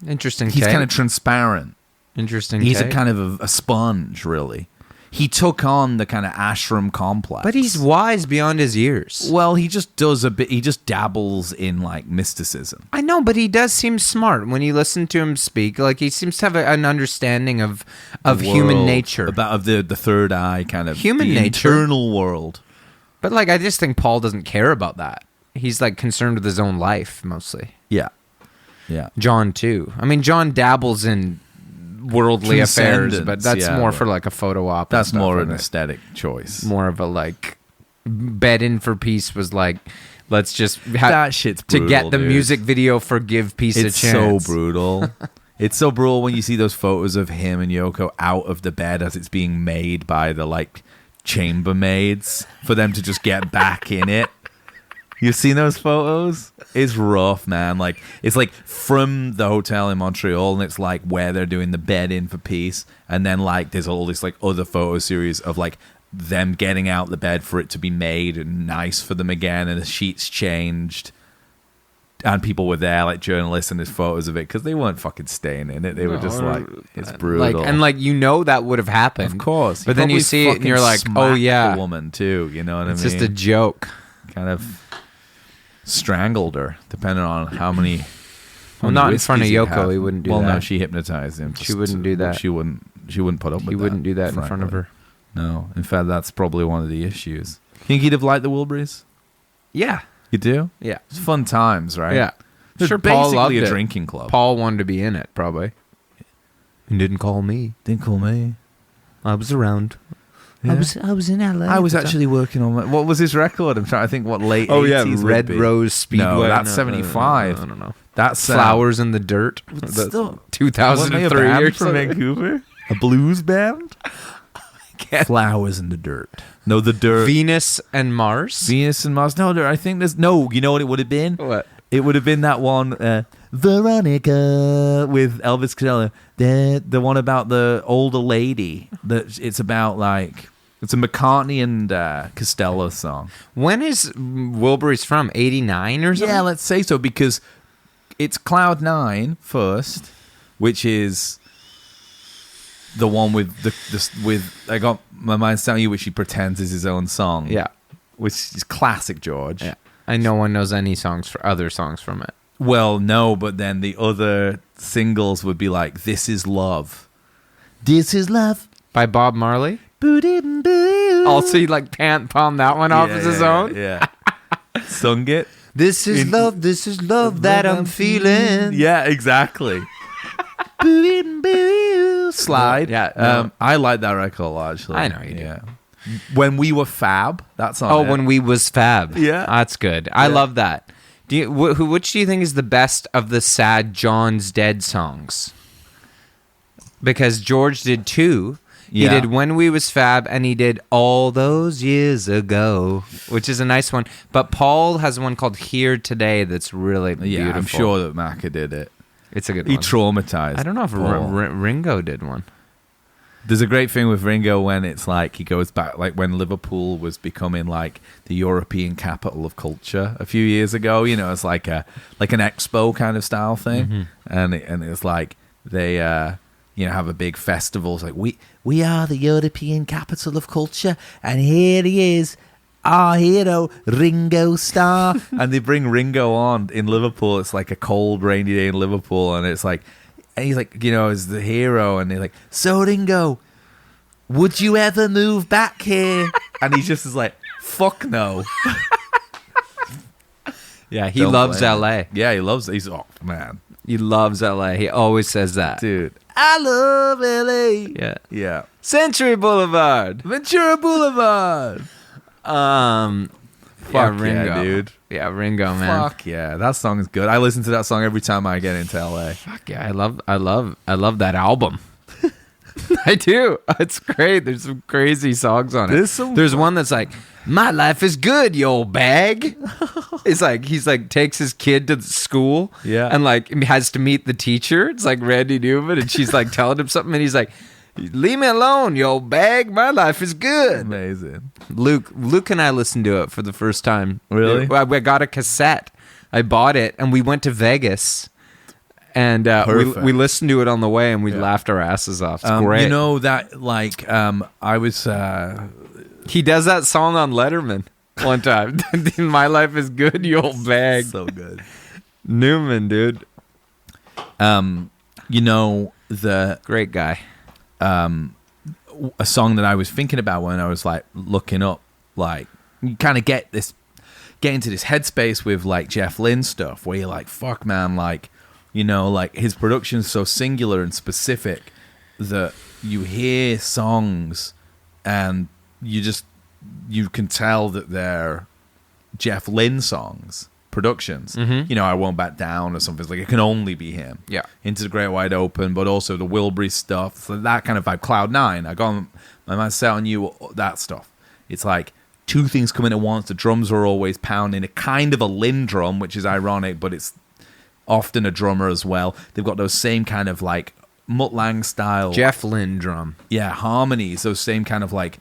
interesting.
He's
take.
kind of transparent.
interesting.
He's
take.
a kind of a sponge, really. He took on the kind of ashram complex.
But he's wise beyond his years.
well, he just does a bit. He just dabbles in like mysticism.
I know, but he does seem smart when you listen to him speak. Like he seems to have an understanding of human
World,
nature.
of the third eye kind of
Human
the
nature.
internal world.
But like, I just think Paul doesn't care about that. He's like concerned with his own life mostly.
Yeah.
John too. I mean, John dabbles in worldly affairs, but
Transcendence,
that's
yeah,
more
but
for like a photo op. and
That's
stuff,
more
I
an
think.
aesthetic choice.
More of a like bed in for peace was like, let's just have
That shit's
to
brutal,
get the
dude.
music video for Give Peace
It's
a Chance.
so brutal. It's so brutal when you see those photos of him and Yoko out of the bed as it's being made by the like chambermaids for them to just get back in it. You've seen those photos? It's rough, man. Like it's like from the hotel in Montreal, and it's like where they're doing the bed in for peace, and then like there's all this like other photo series of like them getting out the bed for it to be made and nice for them again, and the sheets changed. and people were there, like journalists, and there's photos of it because they weren't fucking staying in it. They were just like, it's brutal.
That would have happened,
of course.
But then you see it and you're like, oh yeah,
the woman too. You know what I mean?
It's just a joke.
Kind of strangled her, depending on how many.
Well, not in front of Yoko. He wouldn't do that.
Well, no, she hypnotized him.
She wouldn't do that.
She wouldn't put up with that.
He wouldn't do that in front of her.
No. In fact, that's probably one of the issues. Think he'd have liked the Wilburys?
Yeah.
You do?
Yeah.
It's fun times, right?
Yeah.
It's
sure, Paul loved
basically a
it.
drinking club.
Paul wanted to be in it, probably. He didn't call me.
Didn't call me.
I was around.
Yeah.
I was in LA.
I was actually working on what was his record? I'm trying to think what late 80s
Red
would be.
Rose Speedway.
No, that's 75.
I don't know.
That's
Flowers in the Dirt.
It's
That's
still
2003
band
or
from
something.
Vancouver. A blues band. Flowers in the Dirt. No, the Dirt.
Venus and Mars.
Venus and Mars. No, I think there's no. You know what it would have been?
What?
It would have been that one, Veronica, with Elvis Costello. The one about the older lady. It's about like it's a McCartney and Costello song.
When is Wilburys from? 89 or something?
Yeah, let's say so because it's Cloud 9 first, which is the one with with I got my mind telling you, which he pretends is his own song.
Yeah,
which is classic George.
Yeah, and no one knows any other songs from it.
Well, no, but then the other singles would be like "This Is Love," "This Is Love"
by Bob Marley. Also, he like palm that one off as his own.
Yeah, sung it.
This is love that I'm feeling.
Yeah, exactly. Slide.
Yeah. No.
I like that record a lot, actually.
I know you do.
Yeah. When We Were Fab, that's on.
Oh,
it.
When We Was Fab.
Yeah.
That's good. I love that. Which do you think is the best of the sad John's Dead songs? Because George did two. He did When We Was Fab, and he did All Those Years Ago, which is a nice one. But Paul has one called Here Today that's really beautiful.
I'm sure that Macca did it.
It's a good
He
one.
traumatized.
I don't know if Ringo did one.
There's a great thing with Ringo when it's like he goes back, like when Liverpool was becoming like the European capital of culture a few years ago. You know, it's like an expo kind of style thing, and it's like they have a big festival. It's like we are the European capital of culture, and here he is, our hero, Ringo Starr. And they bring Ringo on in Liverpool. It's like a cold, rainy day in Liverpool, and it's like, and he's like, is the hero, and they're like, so Ringo, would you ever move back here? And he just is like, fuck no.
Yeah, he loves LA.
Yeah, he loves. Oh man,
he loves LA. He always says that,
dude. I love LA.
Yeah,
yeah.
Century Boulevard,
Ventura Boulevard.
Fuck
Ringo,
yeah,
dude.
Yeah, Ringo, man.
Fuck yeah, that song is good. I listen to that song every time I get into LA.
Fuck yeah, I love that album. I do. It's great. There's some crazy songs on it. There's one that's like, "My life is good, you old bag." It's like he's like takes his kid to school, and like has to meet the teacher. It's like Randy Newman, and she's like telling him something, and he's like, "Leave me alone, you old bag. My life is good."
Amazing.
Luke and I listened to it for the first time.
Really?
I got a cassette. I bought it, and we went to Vegas. And we listened to it on the way, and we laughed our asses off. It's great.
You know that, like, I was.
He does that song on Letterman one time. My life is good, you old bag.
So good.
Newman, dude.
The
great guy.
A song that I was thinking about when I was like looking up, like, you kind of get into this headspace with like Jeff Lynne stuff, where you're like, fuck, man, like. Like his production's so singular and specific that you hear songs and you can tell that they're Jeff Lynne songs, productions. I Won't Back Down or something. It's like it can only be him.
Yeah.
Into the Great Wide Open, but also the Wilburys stuff. So that kind of vibe. Cloud 9. I got my mind set on you, that stuff. It's like two things coming at once. The drums are always pounding. A kind of a Lynne drum, which is ironic, but it's often a drummer as well. They've got those same kind of like Mutt Lange style
Jeff Lynne drum.
Yeah, harmonies. Those same kind of like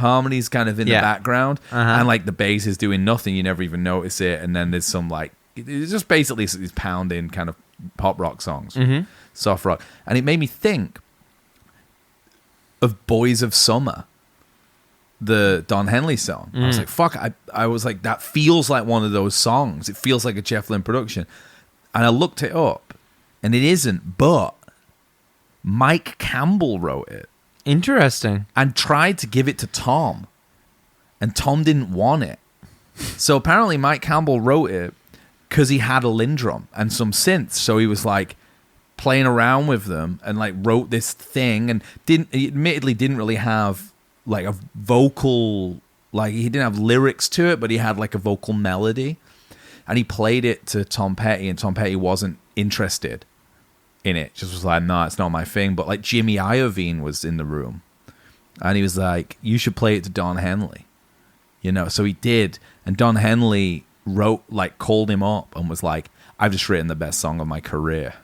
harmonies kind of in the background,
Uh-huh.
and like the bass is doing nothing. You never even notice it, and then there's some like it's just basically these pounding kind of pop rock songs, soft rock, and it made me think of Boys of Summer, the Don Henley song. I was like, fuck, I was like, that feels like one of those songs. It feels like a Jeff Lynne production. And I looked it up, and it isn't, but Mike Campbell wrote it.
Interesting.
And tried to give it to Tom, and Tom didn't want it. So apparently Mike Campbell wrote it because he had a Lindrum and some synths. So he was like playing around with them and like wrote this thing, and he admittedly didn't really have like a vocal, like he didn't have lyrics to it, but he had like a vocal melody, and he played it to Tom Petty, and Tom Petty wasn't interested in it. Just was like, no, it's not my thing. But like Jimmy Iovine was in the room, and he was like, you should play it to Don Henley, so he did. And Don Henley called him up and was like, I've just written the best song of my career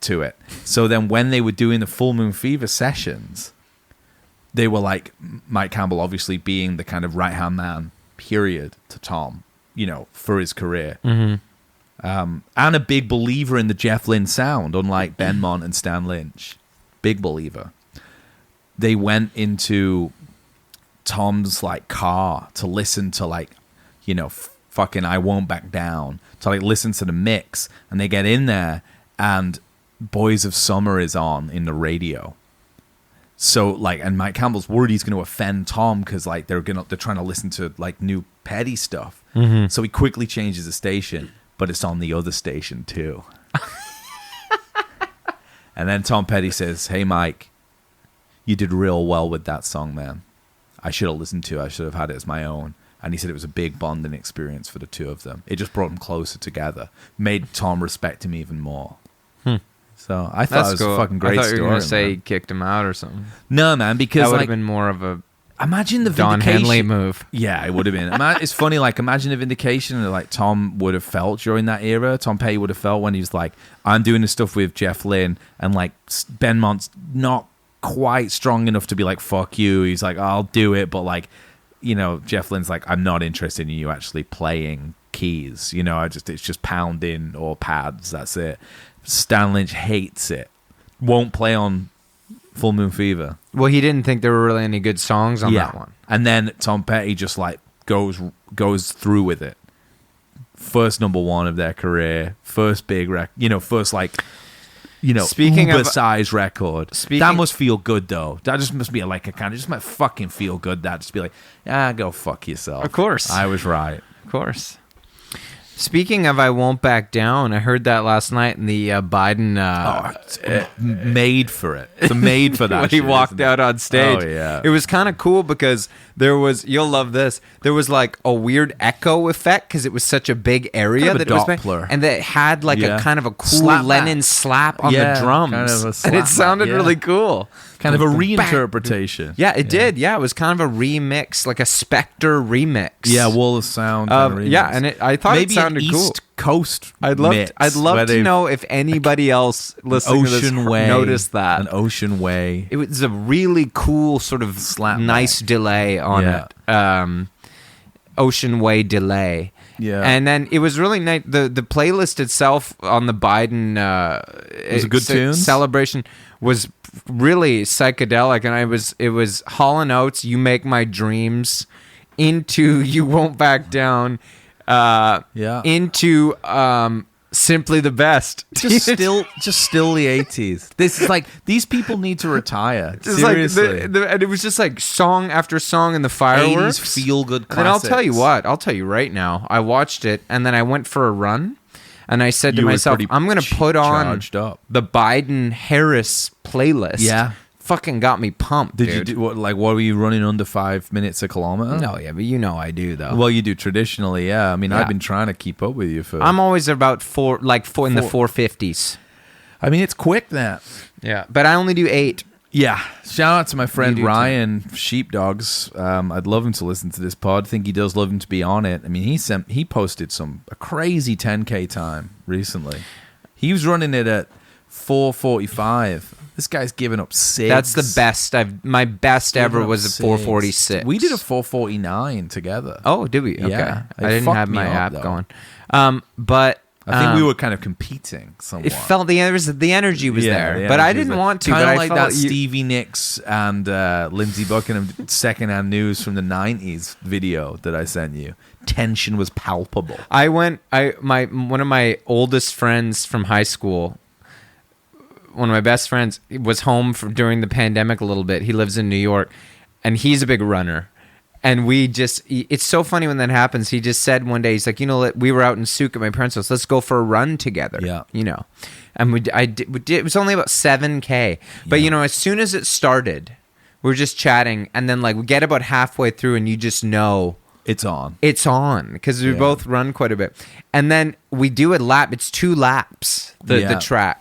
to it. So then when they were doing the Full Moon Fever sessions, they were like, Mike Campbell obviously being the kind of right-hand man, period, to Tom, for his career. And a big believer in the Jeff Lynne sound, unlike Ben Mont and Stan Lynch. Big believer. They went into Tom's like car to listen to fucking I Won't Back Down, to like listen to the mix, and they get in there and Boys of Summer is on in the radio. So and Mike Campbell's worried he's going to offend Tom because like they're trying to listen to like new Petty stuff. So he quickly changes the station, but it's on the other station too. And then Tom Petty says, "Hey Mike, you did real well with that song, man. I should have listened to it. I should have had it as my own." And he said it was a big bonding experience for the two of them. It just brought them closer together, made Tom respect him even more. So I thought it was a fucking great story.
I thought you were going to say he kicked him out or something.
No, man, because
that would have been more of a
imagine the
Don Henley move.
Yeah, it would have been. It's funny, like imagine the vindication that like Tom would have felt during that era. Tom Petty would have felt when he was like, I'm doing this stuff with Jeff Lynne, and like Ben Mont's not quite strong enough to be like, fuck you. He's like, I'll do it, but like, Jeff Lynne's like, I'm not interested in you actually playing keys. It's just pounding or pads. That's it. Stan Lynch hates it. Won't play on Full Moon Fever.
Well, he didn't think there were really any good songs on that one.
And then Tom Petty just like goes through with it. First number one of their career. First big first like
speaking of
size record. That must feel good though. That just must be like a kind of just might fucking feel good. That just be like, go fuck yourself.
Of course,
I was right.
Of course. Speaking of I Won't Back Down, I heard that last night in the Biden...
made for it. It's made for that
when
shit,
he walked out on stage.
Oh, yeah.
It was kind of cool because there was... You'll love this. There was like a weird echo effect because it was such a big area
kind of
that it was...
Doppler.
And that had like a kind of a cool
slap
Lennon slap on the drums.
Kind of a slap
and it sounded really cool.
Kind of a reinterpretation.
Yeah, it did. Yeah, it was kind of a remix, like a Spectre remix.
Yeah, Wall of Sound.
Yeah, and I thought
maybe
it sounded
an East Coast
I'd love to know if anybody else listening to this noticed that.
An Ocean Way.
It was a really cool sort of nice delay on it. Ocean Way delay.
Yeah.
And then it was really nice. The playlist itself on the Biden
was it good tunes?
celebration was really psychedelic, and it was Hall & Oates, You Make My Dreams, into You Won't Back Down, into Simply the Best.
Just still the 80s. This is like, these people need to retire. Seriously.
Like and it was just like song after song in the fireworks.
80s feel-good classics.
And I'll tell you right now, I watched it, and then I went for a run, and I said to myself, I'm going to put on the Biden-Harris playlist.
Yeah.
Fucking got me pumped, dude.
You do what were you running under 5 minutes a kilometer?
No, yeah, but I do though.
Well, you do traditionally, yeah. I mean, I've been trying to keep up with you for.
I'm always about four in the 450s.
I mean, it's quick that.
Yeah, but I only do 8.
Yeah. Shout out to my friend Ryan Sheepdogs. I'd love him to listen to this pod. I think he does love him to be on it. I mean, he posted a crazy 10K time recently. He was running it at 4:45. This guy's giving up 6.
That's the best. My best ever was a 446.
We did a 449 together.
Oh, did we? Okay.
Yeah.
I didn't
fucked
have
me
my
up,
app
though.
going. But
I think we were kind of competing somewhat.
it felt the energy was there, but I didn't want to.
Kind
But
of
I
like
felt
that Stevie Nicks and Lindsey Buckingham secondhand news from the 90s video that I sent you. Tension was palpable.
one of my oldest friends from high school, one of my best friends, was home during the pandemic a little bit. He lives in New York, and he's a big runner. And it's so funny when that happens. He just said one day, he's like, we were out in Souk at my parents' house. Let's go for a run together.
Yeah.
And we did, it was only about 7K. But, as soon as it started, we were just chatting. And then, we get about halfway through, and you just know.
It's on.
It's on. Because we both run quite a bit. And then we do a lap. It's 2 laps, the track.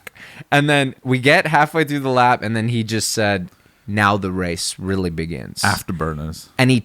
And then we get halfway through the lap, and then he just said, now the race really begins.
Afterburners.
And he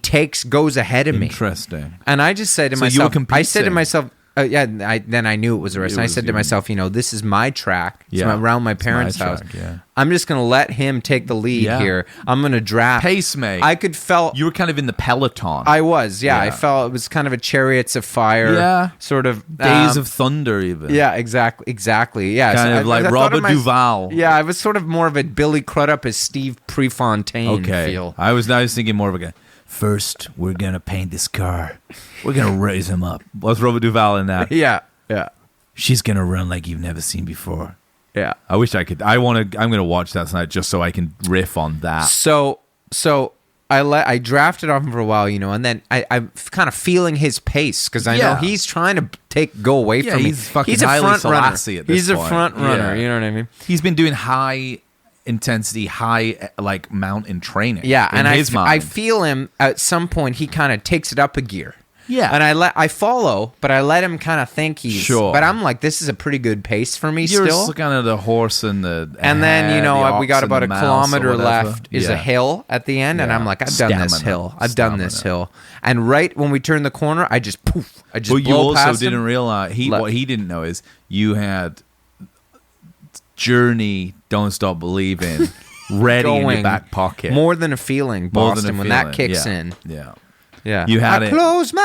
goes ahead of me.
Interesting.
And I just said to
So you
myself,
were competing.
I said to myself, then I knew it was a race. And I said to myself, this is my track. It's around my parents' house.
Yeah.
I'm just going to let him take the lead here. I'm going to draft.
Pace, mate.
I could felt.
You were kind of in the peloton.
I was,
Yeah.
I felt it was kind of a Chariots of Fire sort of.
Days of Thunder, even.
Yeah, exactly. Yeah.
Kind
So
of like
I
Robert Duvall.
Yeah, I was sort of more of a Billy Crudup as Steve Prefontaine feel.
I was thinking more of a guy. First, we're going to paint this car. We're going to raise him up. What's Robert Duvall in that?
Yeah.
She's going to run like you've never seen before.
Yeah.
I wish I could. I'm going to watch that tonight just so I can riff on that.
So I drafted off him for a while, and then I'm kind of feeling his pace because I know he's trying to go away from me.
He's fucking
he's a
Haile
front runner.
Selassie at this
He's a
point.
front runner.
Yeah.
You know what I mean?
He's been doing high intensity, high mountain training.
Yeah,
in
and
his mind.
I feel him at some point. He kind of takes it up a gear.
Yeah.
And I follow, but I let him kind of think he's
Sure.
But I'm like, this is a pretty good pace for me
You're
still.
kind of the horse and the
And then,
the
we got
ox
about a
and the mouse or
kilometer
whatever.
left is a
Yeah.
hill at the end. And
Yeah.
I'm like, I've done this
Stamina.
hill. I've done this hill. And right when we turn the corner, I just
But you
blow
also
past
didn't
him.
realize what he didn't know is you had Journey, Don't Stop Believing ready in your back pocket.
More than a feeling, Boston, when that
feeling.
kicks
Yeah.
in.
Yeah.
Yeah.
You had
I
it.
close my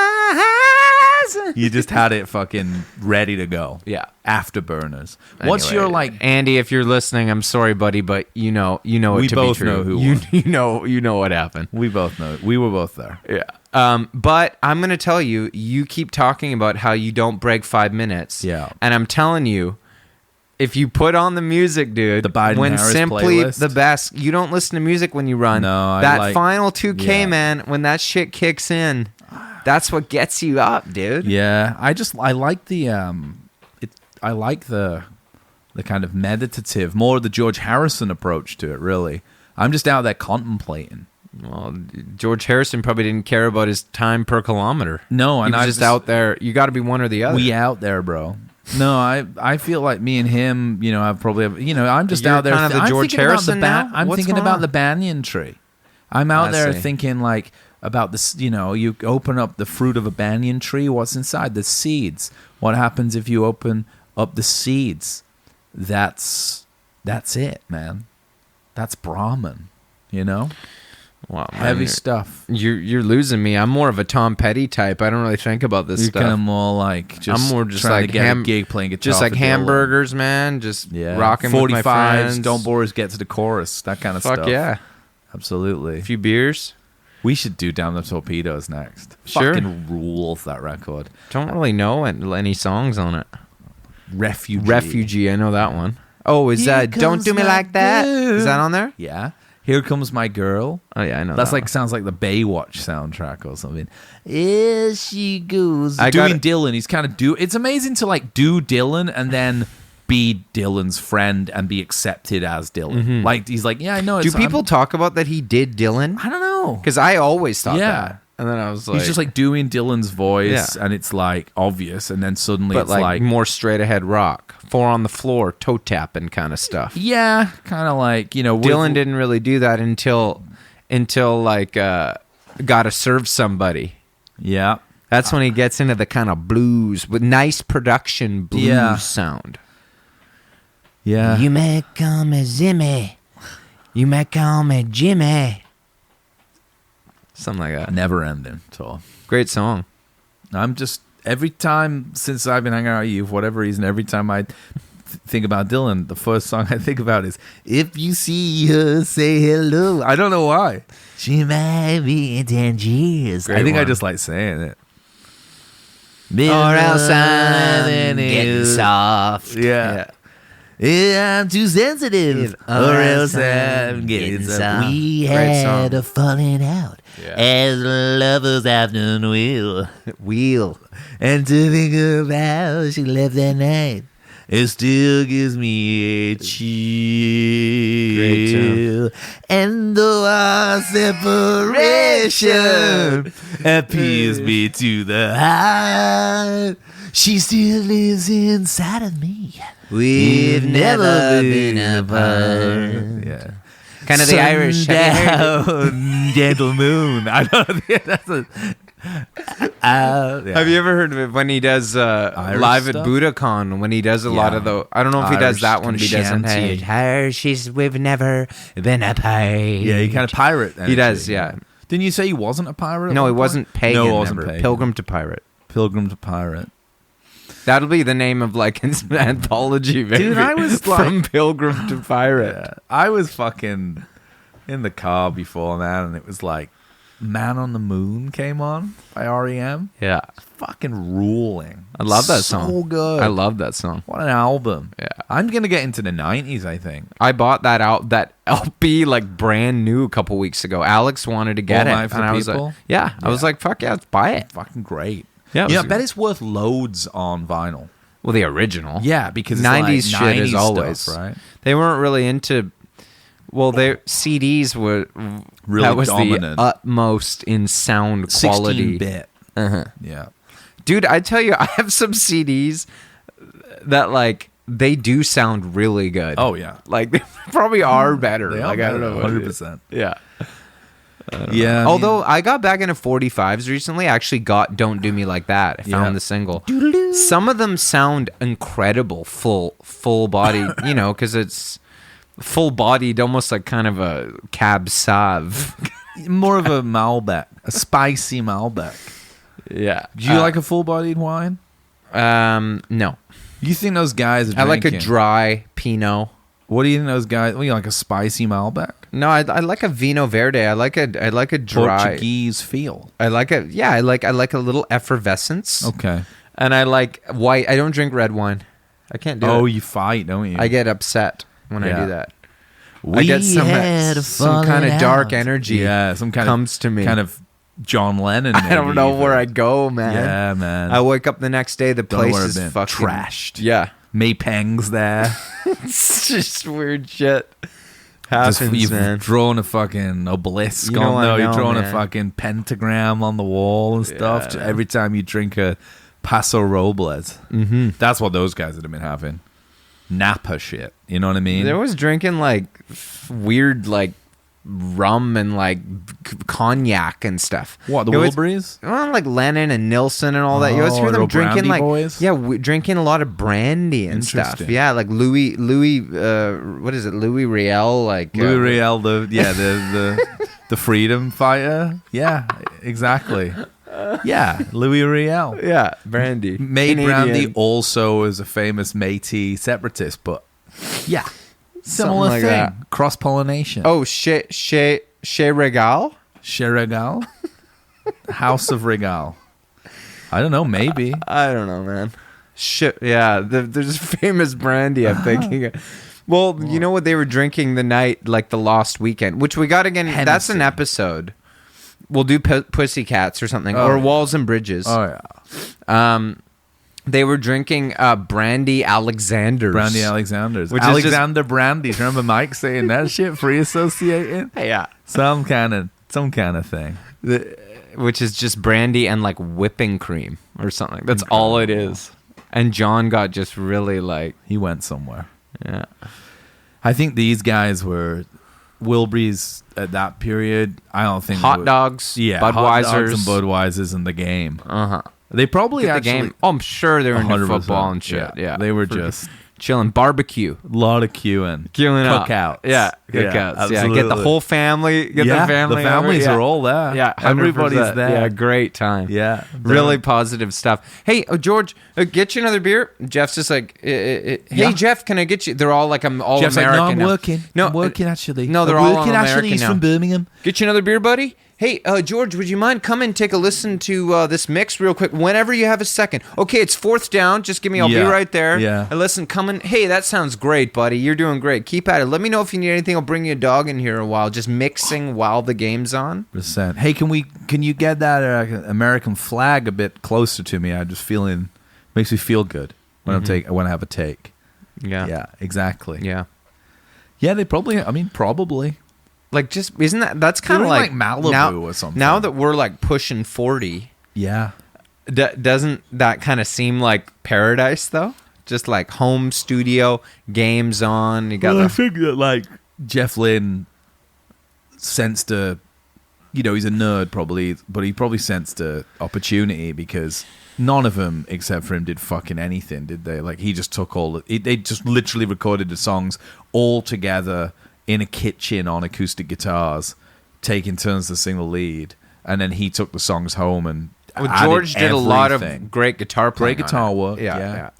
eyes.
You just had it fucking ready to go.
Yeah.
Afterburners. What's
Anyway,
your like?
Andy, if you're listening, I'm sorry, buddy, but you know it
We
to
both
be true.
know who
you know what happened.
We both know. We were both there.
Yeah. But I'm going to tell you, you keep talking about how you don't break 5 minutes.
Yeah.
And I'm telling you, if you put on the music, dude,
The Biden
when
Harris
simply
playlist?
the best, you don't listen to music when you run.
No, I
that
like-
final 2K,
yeah.
man, when that shit kicks in, that's what gets you up, dude.
Yeah, I like the I like the kind of meditative, more the George Harrison approach to it. Really, I'm just out there contemplating.
Well, George Harrison probably didn't care about his time per kilometer.
No, and
he was
I
just out there. You got to be one or the other.
We out there, bro. No, I feel like me and him, I probably have, I'm just
You're
out there.
kind of the
I'm
George
thinking about the
Harrison now?
I'm
What's
thinking
going
about
on?
the banyan tree. I'm out
I
there
see.
thinking like about this, you open up the fruit of a banyan tree. What's inside? The seeds. What happens if you open up the seeds? That's it, man. That's Brahman,
Wow, man,
Heavy stuff.
You're losing me. I'm more of a Tom Petty type. I don't really think about this
You're
stuff.
kind of more like just
I'm more just
trying
like
to get a gig playing guitar.
just like
for Dylan.
hamburgers, man. Just
Yeah,
rocking with my
45s.
friends.
Don't bore us. Get to the chorus. That kind of
Fuck
stuff.
yeah.
Absolutely.
A few beers.
We should do Down the Torpedoes next.
Sure.
Fucking rules, that record.
Don't really know any songs on it.
Refugee.
I know that one. Oh, is
Here
that Don't
comes
Do Me
my
Like That?
girl.
Is that on there?
Yeah. Here Comes My Girl.
Oh yeah, I know.
That's
that
like
one.
sounds like the Baywatch soundtrack or something. Here she goes.
I
Doing
got-
Dylan. He's kind of It's amazing to like do Dylan and then be Dylan's friend and be accepted as Dylan. Like he's like, yeah, I know.
Do people talk about that he did Dylan?
I don't know.
Because I always thought
Yeah.
that. And then I was like,
He's just like doing Dylan's voice,
Yeah.
and it's like obvious, and then suddenly
but
it's like
more straight ahead rock, 4 on the floor, toe tapping kind of stuff.
yeah, kind of like
Dylan didn't really do that until like Gotta Serve Somebody.
Yeah,
That's when he gets into the kind of blues with nice production blues
Yeah.
sound.
yeah.
You may come as me,
You may call me Jimmy.
Something like that.
Never ending tour.
Great song.
I'm just, every time since I've been hanging out with you, for whatever reason, every time I think about Dylan, the first song I think about is "If You See Her, Say Hello." I don't know why. She might be in 10 years.
Great
I think I
one.
just like saying it.
Or else I'm getting soft.
Yeah. I'm too sensitive, or else I'm getting soft. We
Great
had
song.
a falling out,
Yeah.
as lovers often will. And to think about she left that night, it still gives me a chill. And though our separation appeals me to the heart, she still lives inside of me.
We've never been apart.
Yeah.
Kind of the Irish. Have you heard
Sundown, gentle moon. I don't think that's a. Yeah.
Have you ever heard of it when he does live at
stuff?
Budokan? When he does a lot of the, I don't know if he does
Irish
that one, but he doesn't.
shanty.
her? We've never been apart.
Yeah, he kind of pirate.
He does, yeah.
Didn't you say he wasn't a pirate? at
No, he
one point?
wasn't pagan.
No, he wasn't
remember?
pagan.
Pilgrim to pirate.
Pilgrim to pirate.
That'll be the name of like an anthology, maybe.
Dude, I was
from Pilgrim to pirate.
Yeah. I was fucking in the car before that, and it was like "Man on the Moon" came on by REM.
Yeah,
Fucking ruling.
I love that
So
song.
good.
I love that song.
What an album.
Yeah.
I'm gonna get into the 90s, I think.
I bought that that LP like brand new a couple weeks ago. Alex wanted to get
All
it,
Night for
and I was
People?
like, yeah, I was like, fuck yeah, let's buy it.
Fucking great.
Yeah, it
You know,
was
I bet it's worth loads on vinyl.
Well, the original.
Yeah, because it's
90s
like
shit
90s
is always
stuff, right?
They weren't really into. Well, their CDs were
Really
that was
dominant.
the utmost in sound quality.
16-bit.
Uh-huh.
Yeah.
Dude, I tell you, I have some CDs that like they do sound really good.
Oh, yeah.
Like they probably are better.
They
like
are
I don't know, what it is.
100%.
Yeah.
Yeah.
Although I got back into 45s recently, I actually got "Don't Do Me Like That." I found
Yeah.
the single. Some of them sound incredible, full body. You know, because it's full bodied, almost like kind of a cab sauv.
more of a Malbec, a spicy Malbec.
Yeah.
Do you like a full-bodied wine?
No.
You think those guys are
I like a
drinking-
dry Pinot.
What do you think those guys? What, you like a spicy Malbec?
No, I like a Vino Verde. I like a dry.
Portuguese feel.
I like a I like a little effervescence.
Okay.
And I like white. I don't drink red wine. I can't do
Oh,
it.
you fight, don't you?
I get upset when I
Yeah.
do that. I get some kind of dark energy.
Yeah, some kind
comes
of
to me.
kind of John Lennon.
I don't
maybe
know
even.
where I go, man.
Yeah, man.
I wake up the next day, the
Don't know
place
where I've
is
been.
fucking
Trashed.
Yeah.
May Peng's there.
It's just weird shit
Just,
happens,
you've
man.
drawn a fucking obelisk
You know
on
I
there. You've
know,
drawn a
man.
fucking pentagram on the wall and stuff.
Yeah.
Every time you drink a Paso Robles.
Mm-hmm.
That's what those guys would have been having. Napa shit. You know what I mean?
There was drinking like weird like rum and like cognac and stuff.
What, the
You always-
Wilburys?
Well, like Lennon and Nilsson and all that. You always
Oh,
hear them
little
drinking
brandy
like
boys?
yeah, drinking a lot of brandy and stuff.
Interesting.
Yeah, like Louis, what is it? Louis Riel, like
Louis Riel, the freedom fighter. Yeah, exactly. Yeah, Louis Riel.
Yeah, brandy.
May
Canadian.
Brandy also is a famous Métis separatist, but yeah, similar
like
thing.
that.
Cross pollination.
Oh, Chez Regal.
Cheregal, House of Regal. I don't know. Maybe.
I don't know, man. Shit, yeah. There's famous brandy I'm thinking of. Well, you know what they were drinking the night, like the Lost Weekend, which we got again. That's an
Hennessy.
episode. We'll do Pussycats or something,
Oh,
or
yeah.
Walls and Bridges.
Oh yeah,
They were drinking Brandy Alexander's.
Brandy Alexander's.
Which is just-
Alexander Brandy. Remember Mike saying that shit? Free associating.
Yeah.
Some kind of thing.
Which is just brandy and like whipping cream or something. That's all it is. And John got just really like,
He went somewhere.
yeah.
I think these guys were Wilburys at that period. I don't think
Hot dogs,
yeah, hot dogs
Budweisers.
and Budweisers in the game.
Uh-huh.
They probably
The
actually
game. Oh, I'm sure they're into
100%,
football and shit. Yeah.
they were
For
just
chilling, barbecue,
A lot of queuing.
up.
Cookouts.
Yeah, cookouts. Yeah,
absolutely.
get the whole family. Get the family.
The families
over.
are all there.
Yeah,
everybody's
100%.
there.
Yeah, great time.
Yeah,
really positive stuff. Hey, George, get you another beer. Jeff's just like, hey,
Yeah.
Jeff, can I get you? They're all like, I'm all
Jeff's
American.
like, no, I'm
now.
working.
No,
I'm working actually.
No, they're
I'm
all
working
American
actually. He's
now.
from Birmingham.
Get you another beer, buddy. Hey, George, would you mind coming and take a listen to this mix real quick whenever you have a second? Okay, it's fourth down. Just give me, I'll be right there.
Yeah.
And listen, hey, that sounds great, buddy. You're doing great. Keep at it. Let me know if you need anything. I'll bring you a dog in here a while. Just mixing while the game's on.
%. Hey, can you get that American flag a bit closer to me? I'm just feeling, makes me feel good when when I have a take.
Yeah.
Yeah, exactly.
Yeah.
Yeah, they probably.
Like, just, isn't that's kind of
They're
like
in, like, Malibu
now,
or something.
Now that we're like pushing 40,
Yeah.
doesn't that kind of seem like paradise though? Just like home studio, games on. You got
I think that like Jeff Lynne sensed a, he's a nerd probably, but he probably sensed a opportunity because none of them except for him did fucking anything, did they? Like he just took they just literally recorded the songs all together in a kitchen on acoustic guitars, taking turns to sing the lead, and then he took the songs home and
George did
added
a lot
everything.
of great guitar playing.
Great guitar
on it.
work.
Yeah.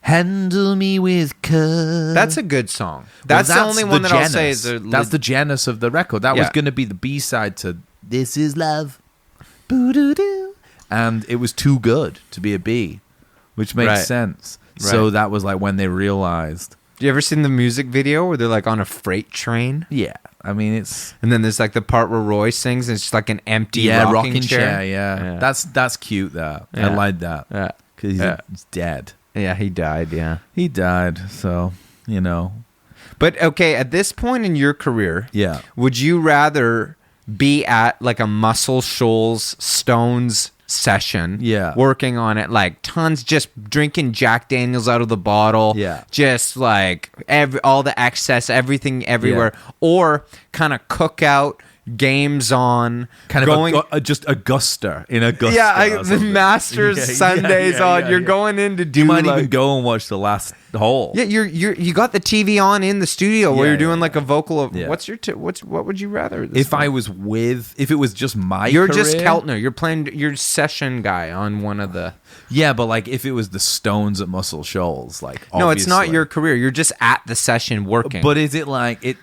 Handle me with care.
That's a good song. That's the only one that I'll say is
that's the Janus of the record. That was going to be the B-side to This Is Love. Boo-doo-doo. And it was too good to be a B, which makes sense. So that was like when they realized.
You ever seen the music video where they're like on a freight train?
Yeah. I mean, it's...
And then there's like the part where Roy sings and it's just like an empty rocking chair.
Yeah. That's cute, that.
Yeah.
I like that.
Yeah.
Because he's dead.
Yeah, he died, yeah.
He died, so,
But, okay, at this point in your career,
Yeah.
would you rather be at like a Muscle Shoals Stones session, working on it, like tons, just drinking Jack Daniels out of the bottle, just like all the excess, everything everywhere, or kind of cook out, games on,
kind
going,
of just Augusta in Augusta.
Yeah, the Masters Sundays on. You're going in to do.
You might even go and watch the last hole.
Yeah, you got the TV on in the studio where you're doing like a vocal of what would you rather?
If it was just my
you're
career,
just Keltner. You're playing your session guy on one of the.
Yeah, but like if it was the Stones at Muscle Shoals, like
no,
obviously.
it's not your career. You're just at the session working.
But is it like it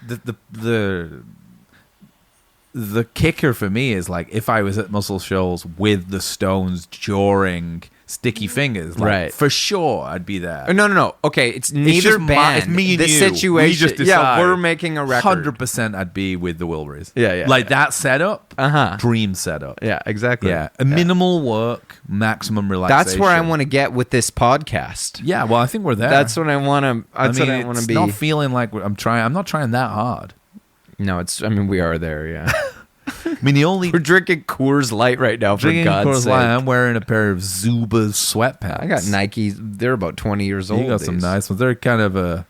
the kicker for me is like if I was at Muscle Shoals with the Stones during Sticky Fingers, like, for sure I'd be there.
No. Okay, it's neither
just
band.
It's me and
the
you.
situation.
We just decide.
We're making a record.
100% I'd be with the Wilburys.
Yeah.
Like that setup,
Uh-huh.
dream setup.
Yeah, exactly.
Yeah, minimal work, maximum relaxation.
That's where I want to get with this podcast.
Yeah, well, I think we're there.
That's what I want to. That's what I want to be.
It's not feeling like I'm trying. I'm not trying that hard.
No, it's. I mean, we are there. Yeah.
I mean,
we're drinking Coors Light right now. For God's sake,
I'm wearing a pair of Zubaz sweatpants.
I got Nikes. They're about 20 years old.
You got some nice ones. They're kind of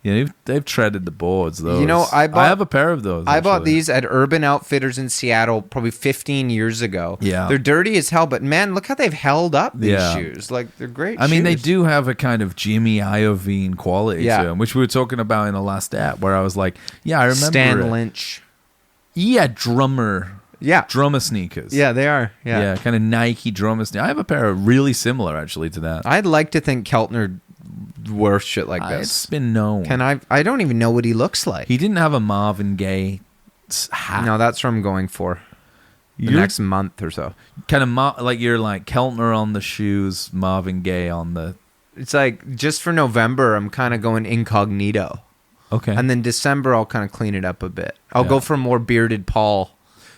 they've treaded the boards. Those.
I
have a pair of those.
I bought these at Urban Outfitters in Seattle probably 15 years ago.
Yeah,
they're dirty as hell, but man, look how they've held up these shoes. Like they're great.
I mean, they do have a kind of Jimmy Iovine quality to them, which we were talking about in the last app, where I was like, I remember
Stan Lynch.
Yeah, drummer sneakers.
Yeah, they are.
Yeah, kind of Nike drummer sneakers. I have a pair of really similar actually to that.
I'd like to think Keltner wore shit like this.
It's been known.
I don't even know what he looks like.
He didn't have a Marvin Gaye hat.
No, that's what I'm going for. The next month or so.
Kind of like you're like Keltner on the shoes, Marvin Gaye on the...
It's like just for November, I'm kind of going incognito.
Okay.
And then December, I'll kind of clean it up a bit. I'll go for more bearded Paul.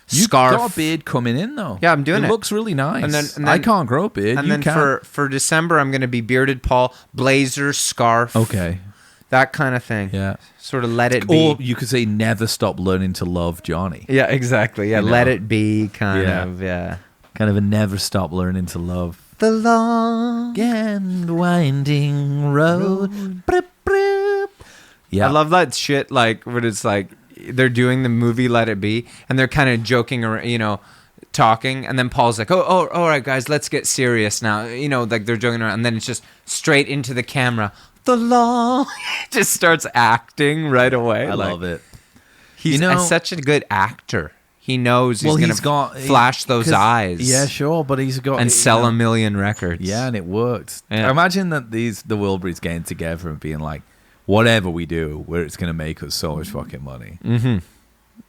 Scarf.
You got a beard coming in though.
Yeah, I'm doing it.
It looks really nice.
And then
I can't grow a beard.
And then for December, I'm going to be bearded Paul, blazer, scarf.
Okay.
That kind of thing.
Yeah.
Sort of let it be.
Or you could say never stop learning to love Johnny.
Yeah, exactly. Yeah, let it be kind of. Yeah.
Kind of a never stop learning to love.
The long
and winding road. Yeah.
I love that shit, like when it's like they're doing the movie Let It Be and they're kind of joking around, talking, and then Paul's like, oh, all right, guys, let's get serious now. Like they're joking around, and then it's just straight into the camera. the law. Just starts acting right away.
I love it.
He's such a good actor. He knows he's going to flash those eyes.
Yeah, sure, but he's got...
And sell a million records.
Yeah, and it worked.
Yeah.
Imagine that the Wilburys getting together and being like, whatever we do, where it's going to make us so much fucking money.
Mm-hmm.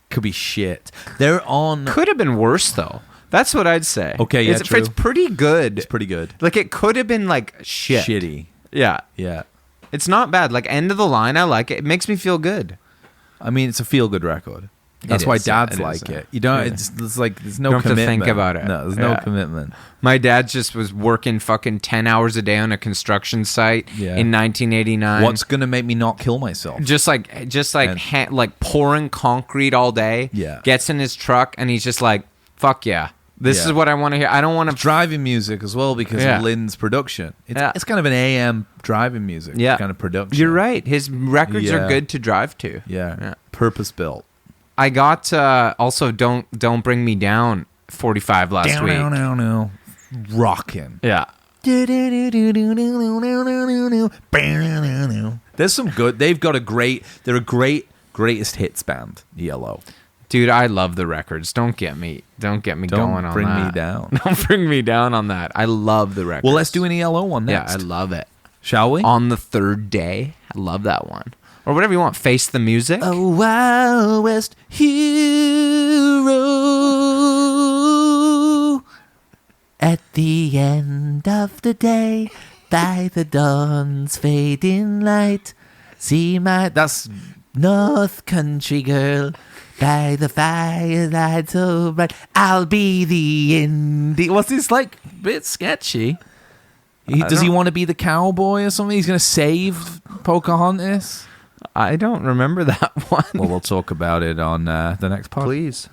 Could be shit. They're on...
Could have been worse, though. That's what I'd say.
Okay, yeah, true.
It's pretty good.
It's pretty good.
Like, it could have been, like, shit.
Shitty.
Yeah.
Yeah.
It's not bad. Like, end of the line, I like it. It makes me feel good.
I mean, it's a feel-good record. That's why dads like it. You don't. It's like there's no commitment.
Have to think about it.
No, there's no commitment.
My dad just was working fucking 10 hours a day on a construction site in 1989.
What's gonna make me not kill myself?
Just like pouring concrete all day.
Yeah.
Gets in his truck and he's just like, "Fuck yeah, this is what I want to hear." I don't want to
driving music as well because of Lynn's production. It's kind of an AM driving music kind of production.
You're right. His records are good to drive to.
Yeah. Purpose built.
I got also don't bring me down 45 last week.
No. Rocking.
Yeah.
There's some good. They're a greatest hits band. Yellow.
Dude, I love the records. Don't get me going on that.
Don't bring me down.
Don't bring me down on that. I love the records.
Well, let's do an ELO one next.
Yeah, I love it.
Shall we?
On the Third Day. I love that one. Or whatever you want. Face the Music.
A Wild West hero. At the end of the day, by the dawn's fading light, see my... That's North Country Girl. By the firelight so bright, I'll be the indie... What's this like? A bit sketchy. Does he want to be the cowboy or something? He's going to save Pocahontas?
I don't remember that one.
Well, we'll talk about it on the next part.
Please.